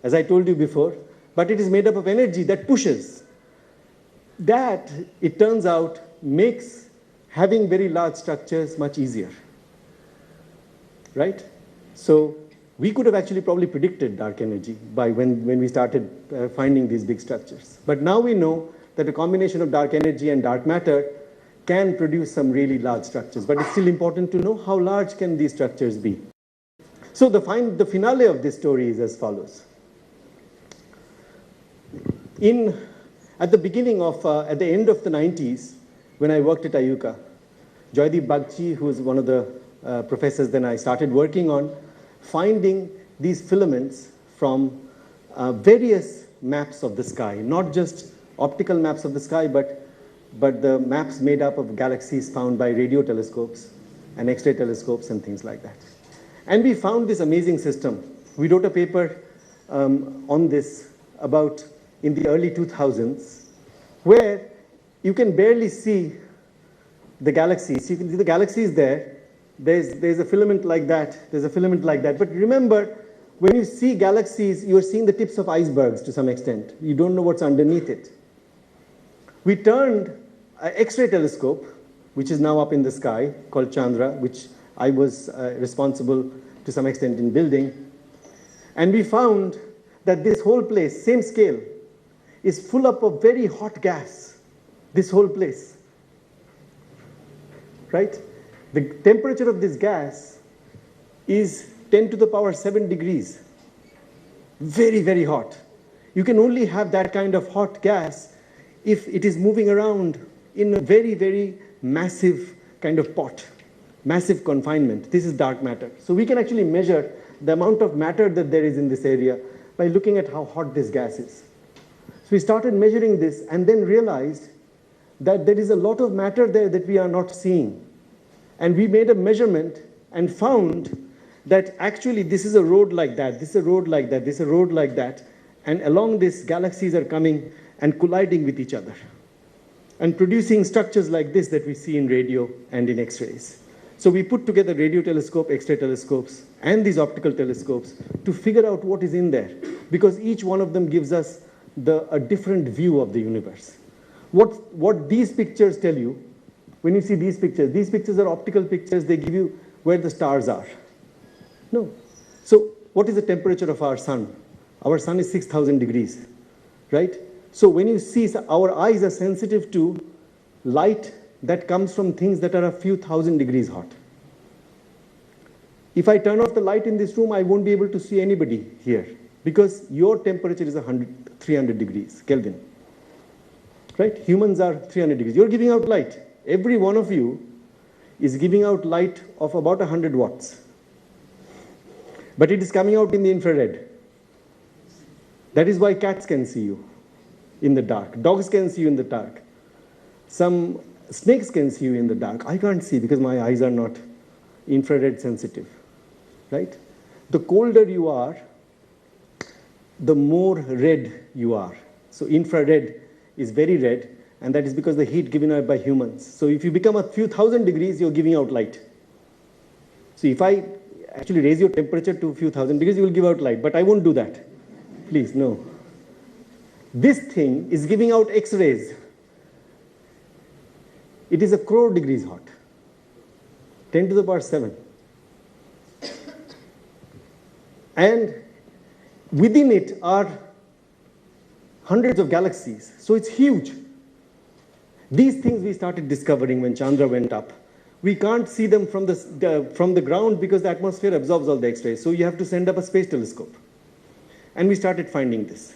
as I told you before, but it is made up of energy that pushes. That, it turns out, makes having very large structures much easier, right? So we could have actually probably predicted dark energy by when we started finding these big structures. But now we know that a combination of dark energy and dark matter can produce some really large structures. But it's still important to know how large can these structures be. So the finale of this story is as follows. At the end of the 90s, when I worked at IUCAA, Joydeep Bagchi, who was one of the professors then I started working on, finding these filaments from various maps of the sky, not just optical maps of the sky, but the maps made up of galaxies found by radio telescopes and X-ray telescopes and things like that. And we found this amazing system. We wrote a paper on this about in the early 2000s, where you can barely see the galaxies. You can see the galaxies there. There's a filament like that. There's a filament like that. But remember, when you see galaxies, you're seeing the tips of icebergs to some extent. You don't know what's underneath it. We turned an X-ray telescope, which is now up in the sky, called Chandra, which I was responsible to some extent in building. And we found that this whole place, same scale, is full up of very hot gas. This whole place, right? The temperature of this gas is 10 to the power 7 degrees. Very, very hot. You can only have that kind of hot gas if it is moving around in a very, very massive kind of pot, massive confinement. This is dark matter. So we can actually measure the amount of matter that there is in this area by looking at how hot this gas is. So we started measuring this and then realized that there is a lot of matter there that we are not seeing. And we made a measurement and found that actually this is a road like that, this is a road like that, this is a road like that. And along this, galaxies are coming and colliding with each other and producing structures like this that we see in radio and in X-rays. So we put together radio telescope, X-ray telescopes, and these optical telescopes to figure out what is in there, because each one of them gives us a different view of the universe. What these pictures tell you, when you see these pictures are optical pictures, they give you where the stars are. No. So what is the temperature of our sun? Our sun is 6,000 degrees, right? So when you see, our eyes are sensitive to light that comes from things that are a few thousand degrees hot. If I turn off the light in this room, I won't be able to see anybody here, because your temperature is 300 degrees Kelvin, right? Humans are 300 degrees. You're giving out light. Every one of you is giving out light of about 100 watts. But it is coming out in the infrared. That is why cats can see you in the dark. Dogs can see you in the dark. Some snakes can see you in the dark. I can't see because my eyes are not infrared sensitive, right? The colder you are, the more red you are. So infrared is very red, and that is because the heat given out by humans. So if you become a few thousand degrees, you're giving out light. So if I actually raise your temperature to a few thousand degrees, you will give out light, but I won't do that. Please, no. This thing is giving out X-rays. It is a crore degrees hot. 10 to the power 7. And within it are hundreds of galaxies. So it's huge. These things we started discovering when Chandra went up. We can't see them from the ground because the atmosphere absorbs all the X-rays. So you have to send up a space telescope. And we started finding this.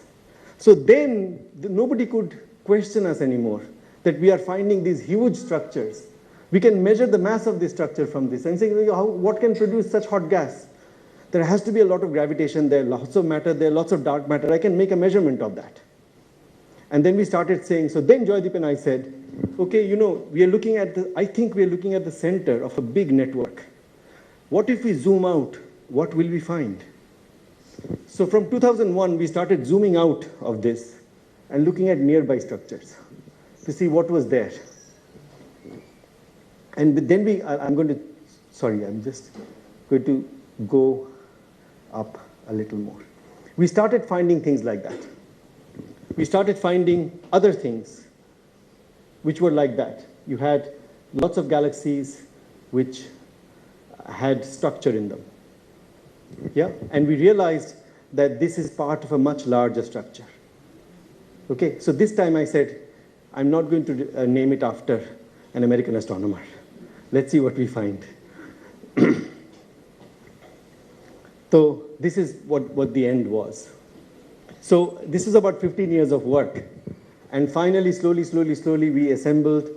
So then nobody could question us anymore that we are finding these huge structures. We can measure the mass of this structure from this and say, what can produce such hot gas? There has to be a lot of gravitation there, lots of matter there, lots of dark matter. I can make a measurement of that. And then we started saying, so then Joydeep and I said, okay, we are looking at I think we are looking at the center of a big network. What if we zoom out? What will we find? So from 2001, we started zooming out of this and looking at nearby structures to see what was there. And then I'm just going to go up a little more. We started finding things like that. We started finding other things which were like that. You had lots of galaxies which had structure in them. Yeah, and we realized that this is part of a much larger structure. Okay, so this time I said, I'm not going to name it after an American astronomer. Let's see what we find. So this is what the end was. So this is about 15 years of work. And finally, slowly, we assembled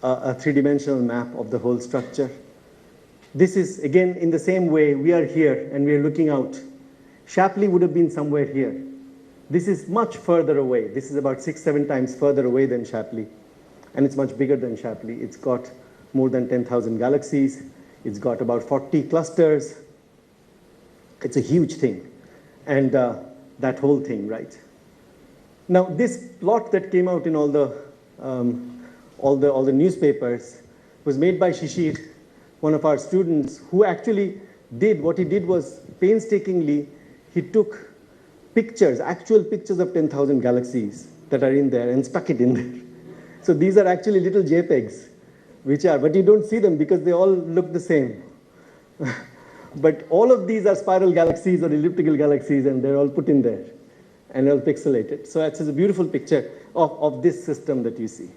a three-dimensional map of the whole structure. This is, again, in the same way, we are here and we are looking out. Shapley would have been somewhere here. This is much further away. This is about 6-7 times further away than Shapley. And it's much bigger than Shapley. It's got more than 10,000 galaxies. It's got about 40 clusters. It's a huge thing. And that whole thing, right? Now, this plot that came out in all the newspapers was made by Shishir, one of our students, who actually what he did was painstakingly, he took pictures, actual pictures of 10,000 galaxies that are in there and stuck it in there. So these are actually little JPEGs, but you don't see them because they all look the same. But all of these are spiral galaxies or elliptical galaxies, and they're all put in there and all pixelated. So it's a beautiful picture of this system that you see.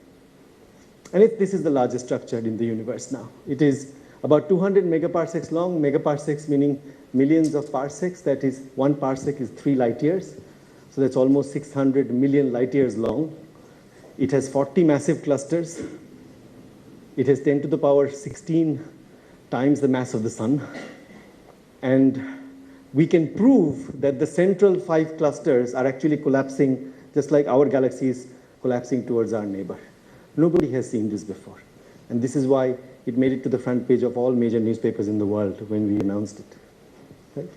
And this is the largest structure in the universe now. It is about 200 megaparsecs long, megaparsecs meaning millions of parsecs. That is, 1 parsec is 3 light years. So that's almost 600 million light years long. It has 40 massive clusters. It has 10 to the power 16 times the mass of the sun. And we can prove that the central 5 clusters are actually collapsing, just like our galaxy is collapsing towards our neighbor. Nobody has seen this before. And this is why it made it to the front page of all major newspapers in the world when we announced it. Right?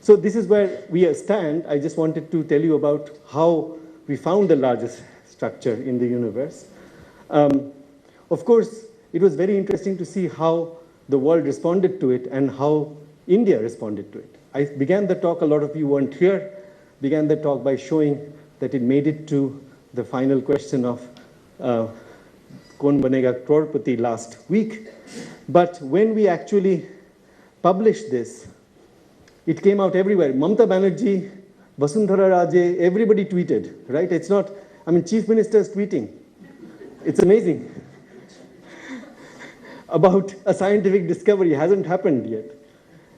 So this is where we stand. I just wanted to tell you about how we found the largest structure in the universe. Of course, it was very interesting to see how the world responded to it and how India responded to it. I began the talk, a lot of you weren't here, began the talk by showing that it made it to the final question of Kaun Banega Crorepati last week. But when we actually published this, it came out everywhere. Mamata Banerjee, Vasundhara Raje, everybody tweeted, right? It's not, Chief Minister is tweeting. It's amazing. About a scientific discovery hasn't happened yet.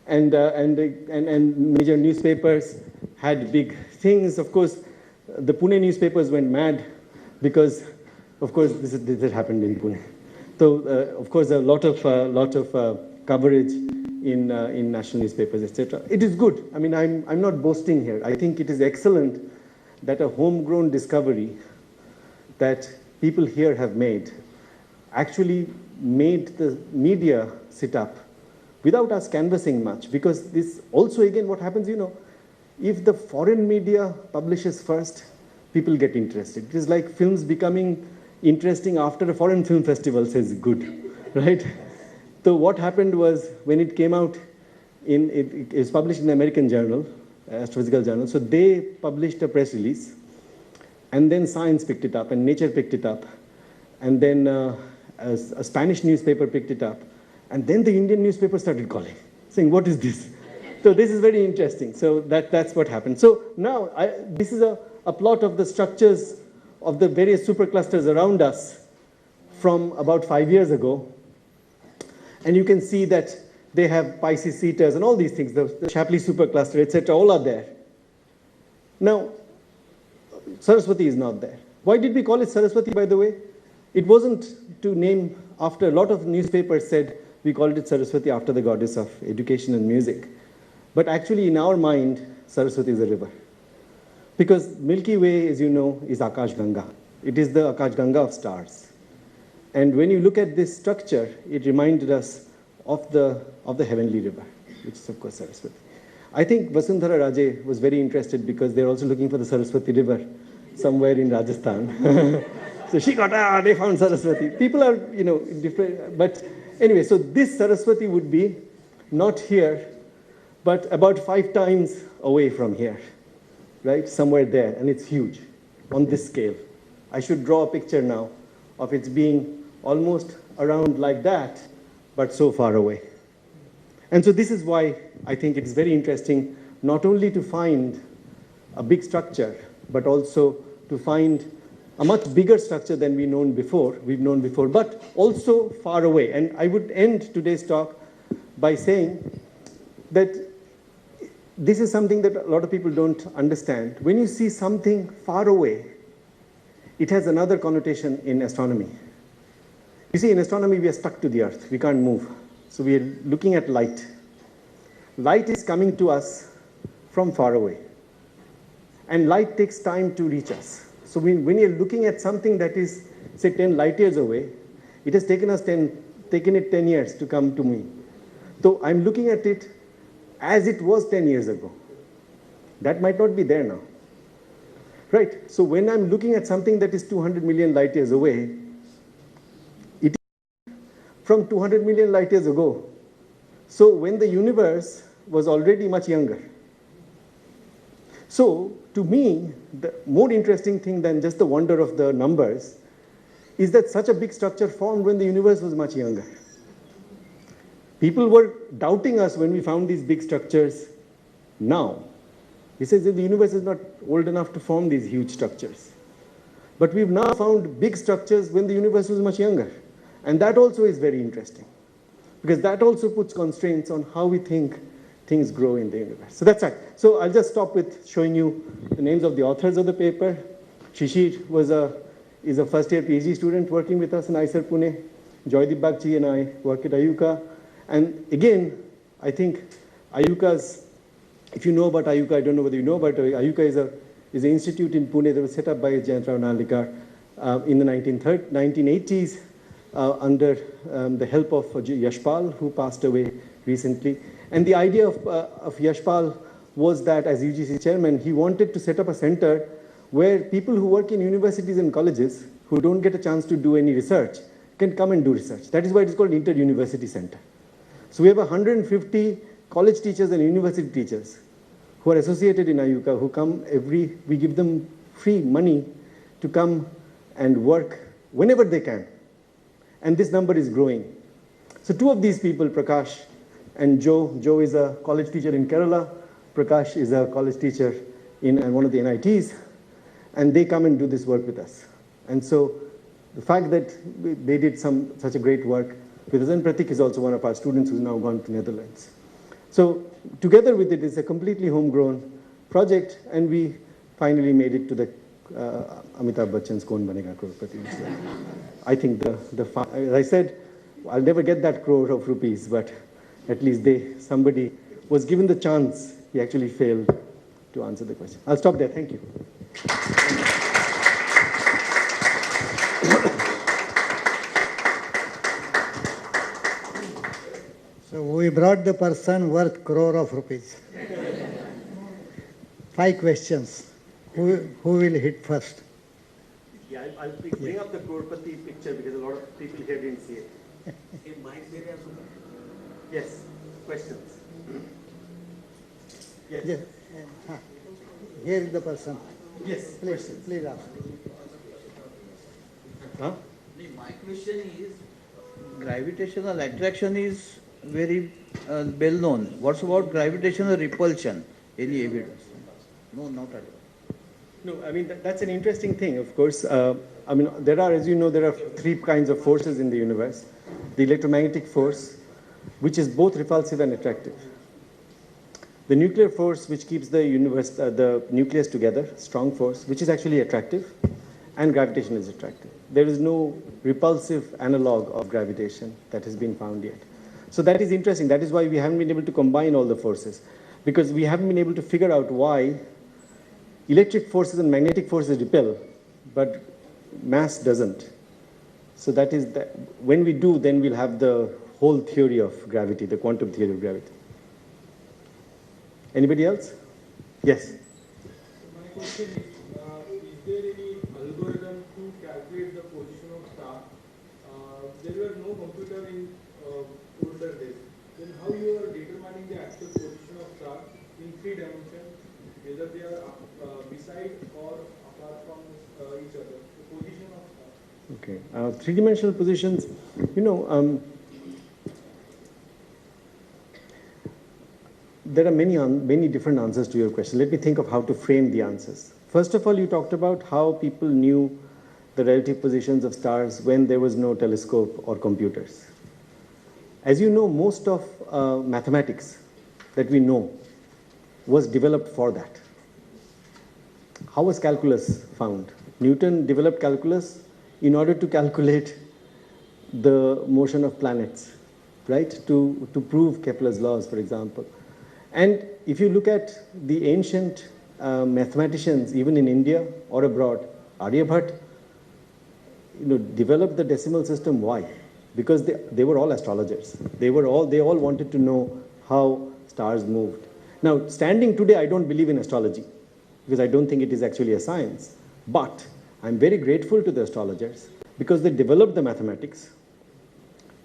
And major newspapers had big things. Of course, the Pune newspapers went mad because, of course, this happened in Pune. So, of course, a lot of coverage in national newspapers, etc. It is good. I mean, I'm not boasting here. I think it is excellent that a homegrown discovery that people here have made actually made the media sit up without us canvassing much. Because this also, again, what happens, you know, if the foreign media publishes first, people get interested. It is like films becoming interesting after a foreign film festival says good, right? So what happened was when it came out, it was published in the American journal, Astrophysical Journal, so they published a press release, and then Science picked it up, and Nature picked it up, and then a Spanish newspaper picked it up, and then the Indian newspaper started calling, saying, what is this? So this is very interesting. So that's what happened. So now this is a plot of the structures of the various superclusters around us from about 5 years ago. And you can see that they have Pisces Cetus and all these things, the Shapley supercluster, etc., all are there. Now, Saraswati is not there. Why did we call it Saraswati, by the way? It wasn't to name after, a lot of newspapers said we called it Saraswati after the goddess of education and music. But actually, in our mind, Saraswati is a river. Because Milky Way, as you know, is Akash Ganga. It is the Akash Ganga of stars. And when you look at this structure, it reminded us of the heavenly river, which is, of course, Saraswati. I think Vasundhara Raje was very interested because they're also looking for the Saraswati river somewhere in Rajasthan. So she got, they found Saraswati. People are, you know, different. But anyway, so this Saraswati would be not here, but about 5 times away from here, right? Somewhere there, and it's huge on this scale. I should draw a picture now of its being almost around like that, but so far away. And so this is why I think it's very interesting not only to find a big structure, but also to find a much bigger structure than we've known before, but also far away. And I would end today's talk by saying that this is something that a lot of people don't understand. When you see something far away, it has another connotation in astronomy. You see, in astronomy, we are stuck to the Earth. We can't move. So we are looking at light. Light is coming to us from far away. And light takes time to reach us. So when you're looking at something that is, say, 10 light years away, it has taken it 10 years to come to me. So I'm looking at it as it was 10 years ago. That might not be there now. Right? So when I'm looking at something that is 200 million light years away, it is from 200 million light years ago. So when the universe was already much younger. So to me, the more interesting thing than just the wonder of the numbers is that such a big structure formed when the universe was much younger. People were doubting us when we found these big structures now. He says that the universe is not old enough to form these huge structures. But we've now found big structures when the universe was much younger. And that also is very interesting, because that also puts constraints on how we think things grow in the universe. So that's right. So I'll just stop with showing you the names of the authors of the paper. Shishir is a first-year PhD student working with us in IISER Pune. Joydeep Bagchi and I work at IUCAA. And again, I think IUCAA's, if you know about IUCAA, I don't know whether you know about IUCAA, is an institute in Pune that was set up by Jayantrao Narlikar in the 1980s under the help of Yashpal, who passed away recently. And the idea of Yashpal was that, as UGC chairman, he wanted to set up a center where people who work in universities and colleges who don't get a chance to do any research can come and do research. That is why it is called Inter-University Center. So we have 150 college teachers and university teachers who are associated in IUCAA, who come we give them free money to come and work whenever they can. And this number is growing. So 2 of these people, Prakash and Joe. Joe is a college teacher in Kerala. Prakash is a college teacher in one of the NITs. And they come and do this work with us. And so the fact that they did such a great work with us, and Pratik is also one of our students who's now gone to Netherlands. So together with it, it's a completely homegrown project, and we finally made it to the Amitabh Bachchan's Kaun Banega Crorepati. I think as I said, I'll never get that crore of rupees, but at least somebody was given the chance, he actually failed to answer the question. I'll stop there. Thank you. So we brought the person worth crore of rupees. 5 questions. Who will hit first? Yeah, I'll bring up the Crorepati picture because a lot of people here didn't see it. Yes, questions. Yes. Yes. Here is the person. Yes, Please ask. Huh? My question is, gravitational attraction is very well known. What about gravitational repulsion? Any evidence? No, not at all. No, I mean, that's an interesting thing, of course. I mean, there are, as you know, there are 3 kinds of forces in the universe. The electromagnetic force, which is both repulsive and attractive. The nuclear force, which keeps the universe, the nucleus together, strong force, which is actually attractive, and gravitation is attractive. There is no repulsive analog of gravitation that has been found yet. So that is interesting. That is why we haven't been able to combine all the forces, because we haven't been able to figure out why electric forces and magnetic forces repel, but mass doesn't. So that is that. When we do, then we'll have the whole theory of gravity, the quantum theory of gravity. Anybody else? Yes. My question is there any algorithm to calculate the position of star? There were no computer in older days. Then how you are determining the actual position of star in 3 dimensions, whether they are beside or apart from each other? The position of star. Okay. 3-dimensional positions, you know, there are many different answers to your question. Let me think of how to frame the answers. First of all, you talked about how people knew the relative positions of stars when there was no telescope or computers. As you know, most of mathematics that we know was developed for that. How was calculus found? Newton developed calculus in order to calculate the motion of planets, right? To prove Kepler's laws, for example. And if you look at the ancient mathematicians, even in India or abroad, Aryabhat, developed the decimal system. Why? Because they were all astrologers. They all wanted to know how stars moved. Now, standing today, I don't believe in astrology because I don't think it is actually a science. But I'm very grateful to the astrologers because they developed the mathematics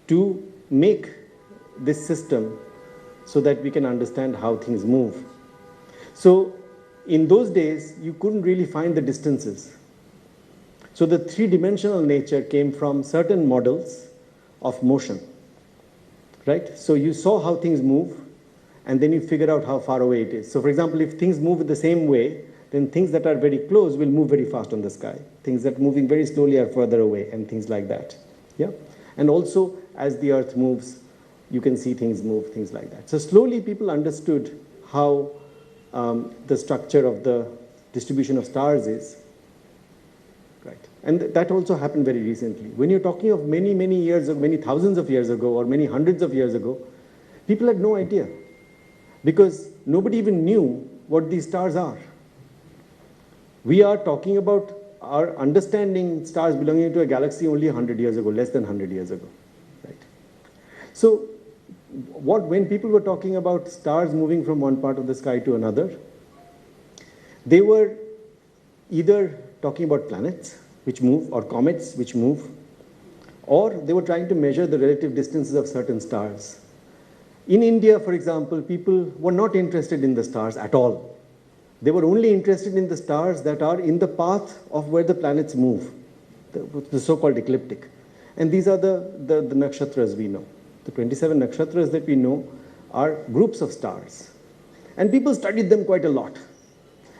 to make this system so that we can understand how things move. So in those days, you couldn't really find the distances. So the 3-dimensional nature came from certain models of motion, right? So you saw how things move, and then you figure out how far away it is. So for example, if things move in the same way, then things that are very close will move very fast on the sky. Things that are moving very slowly are further away, and things like that. Yeah? And also, as the Earth moves, you can see things move, things like that. So slowly people understood how the structure of the distribution of stars is. Right. And that also happened very recently. When you're talking of many years, or many thousands of years ago, or many hundreds of years ago, people had no idea. Because nobody even knew what these stars are. We are talking about our understanding stars belonging to a galaxy only 100 years ago, less than 100 years ago. Right. So when people were talking about stars moving from one part of the sky to another, they were either talking about planets which move or comets which move, or they were trying to measure the relative distances of certain stars. In India, for example, people were not interested in the stars at all. They were only interested in the stars that are in the path of where the planets move, the so-called ecliptic. And these are the nakshatras we know. The 27 nakshatras that we know are groups of stars. And people studied them quite a lot.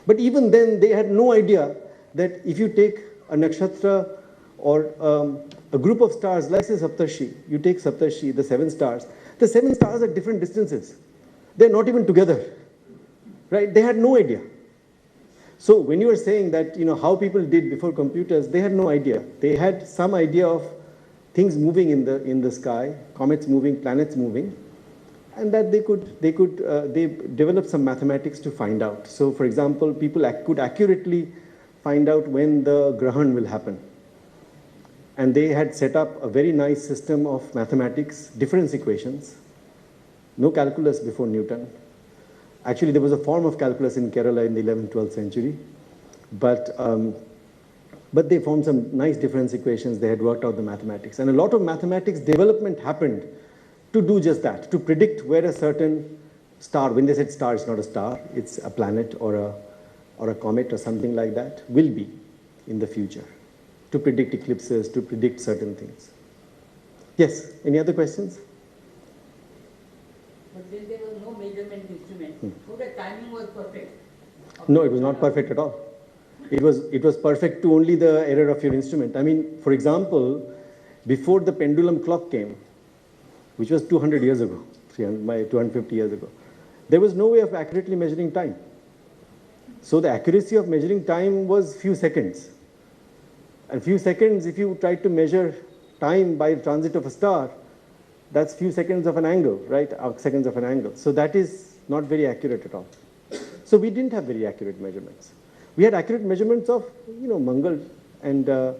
But even then, they had no idea that if you take a nakshatra or a group of stars, like say Saptarshi, you take Saptarshi, the 7 stars, the 7 stars are different distances. They're not even together, right? They had no idea. So when you are saying that, how people did before computers, they had no idea. They had some idea of things moving in the sky, comets moving, planets moving, and that they developed some mathematics to find out. So, for example, people could accurately find out when the Grahan will happen. And they had set up a very nice system of mathematics, difference equations, no calculus before Newton. Actually, there was a form of calculus in Kerala in the 11th, 12th century, but they formed some nice difference equations. They had worked out the mathematics. And a lot of mathematics development happened to do just that, to predict where a certain star, when they said star, it's not a star, it's a planet or a comet or something like that, will be in the future, to predict eclipses, to predict certain things. Yes, any other questions? But then there was no measurement instrument, so the timing was perfect. No, it was not perfect at all. It was perfect to only the error of your instrument. I mean, for example, before the pendulum clock came, which was 200 years ago, 250 years ago, there was no way of accurately measuring time. So the accuracy of measuring time was few seconds. And few seconds, if you try to measure time by transit of a star, that's few seconds of an angle, right? Seconds of an angle. So that is not very accurate at all. So we didn't have very accurate measurements. We had accurate measurements of, Mangal and the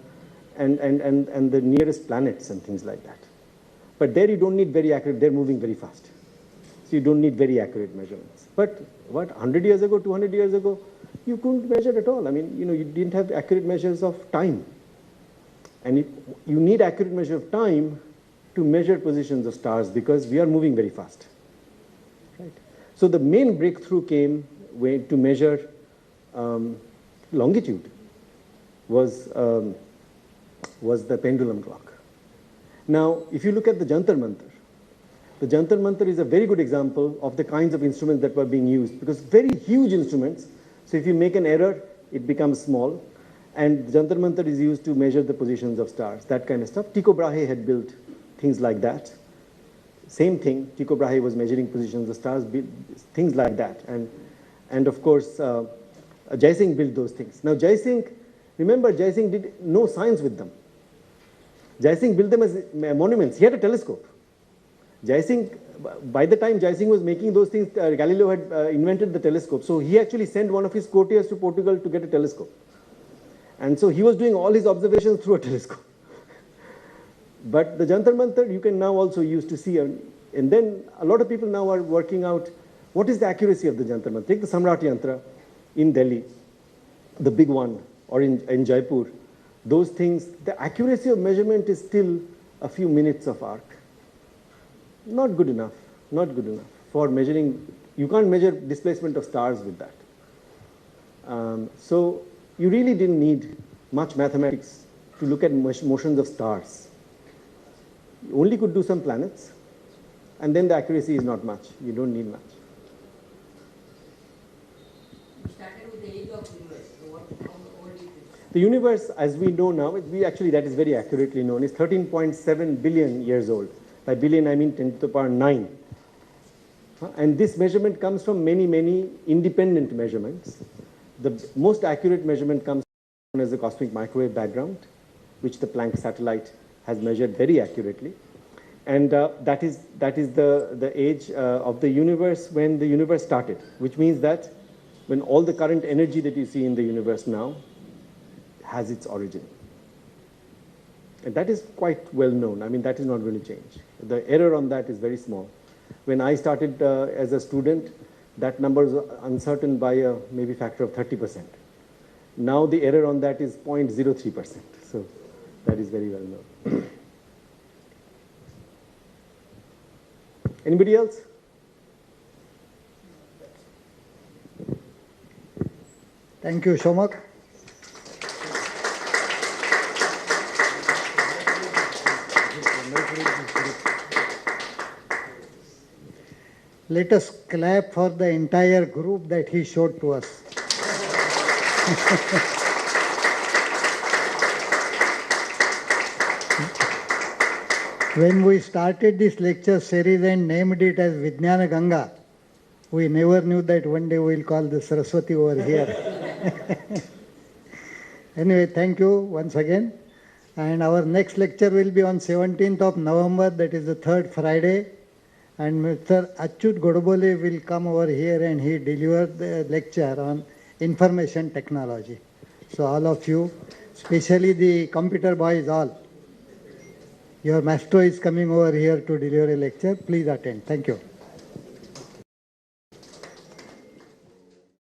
nearest planets and things like that. But there you don't need very accurate, they're moving very fast. So you don't need very accurate measurements. But 100 years ago, 200 years ago, you couldn't measure at all. I mean, you didn't have accurate measures of time. And you need accurate measure of time to measure positions of stars because we are moving very fast. Right? So the main breakthrough came to measure longitude was the pendulum clock. Now, if you look at the Jantar Mantar is a very good example of the kinds of instruments that were being used because very huge instruments. So if you make an error, it becomes small. And Jantar Mantar is used to measure the positions of stars, that kind of stuff. Tycho Brahe had built things like that. Same thing, Tycho Brahe was measuring positions of stars, things like that. And of course, Jai Singh built those things. Now remember Jai Singh did no science with them. Jai Singh built them as monuments. He had a telescope. By the time Jai Singh was making those things, Galileo had invented the telescope. So he actually sent one of his courtiers to Portugal to get a telescope. And so he was doing all his observations through a telescope. But the Jantar Mantar you can now also use to see. And then a lot of people now are working out what is the accuracy of the Jantar Mantar. Take the Samrat Yantra in Delhi, the big one, or in Jaipur. Those things, the accuracy of measurement is still a few minutes of arc. Not good enough, not good enough for measuring. You can't measure displacement of stars with that. So you really didn't need much mathematics to look at motions of stars. You only could do some planets, and then the accuracy is not much. You don't need much. You started with the age of universe. So how old is it? The universe, as we know now, that is very accurately known, is 13.7 billion years old. By billion, I mean 10 to the power 9. And this measurement comes from many, many independent measurements. The most accurate measurement comes from as the cosmic microwave background, which the Planck satellite has measured very accurately. And that is the age of the universe when the universe started, which means that when all the current energy that you see in the universe now has its origin. And that is quite well known. I mean, that is not going to change. The error on that is very small. When I started as a student, that number is uncertain by a maybe factor of 30%. Now the error on that is 0.03%. So that is very well known. Anybody else? Thank you, Shomak. Let us clap for the entire group that he showed to us. When we started this lecture series and named it as Vijnana Ganga, we never knew that one day we will call the Saraswati over here. Anyway, thank you once again. And our next lecture will be on 17th of November, that is the third Friday. and Mr. Achyut Godbole will come over here and he deliver the lecture on information technology. So all of you, especially the computer boys all, your maestro is coming over here to deliver a lecture. Please attend. Thank you.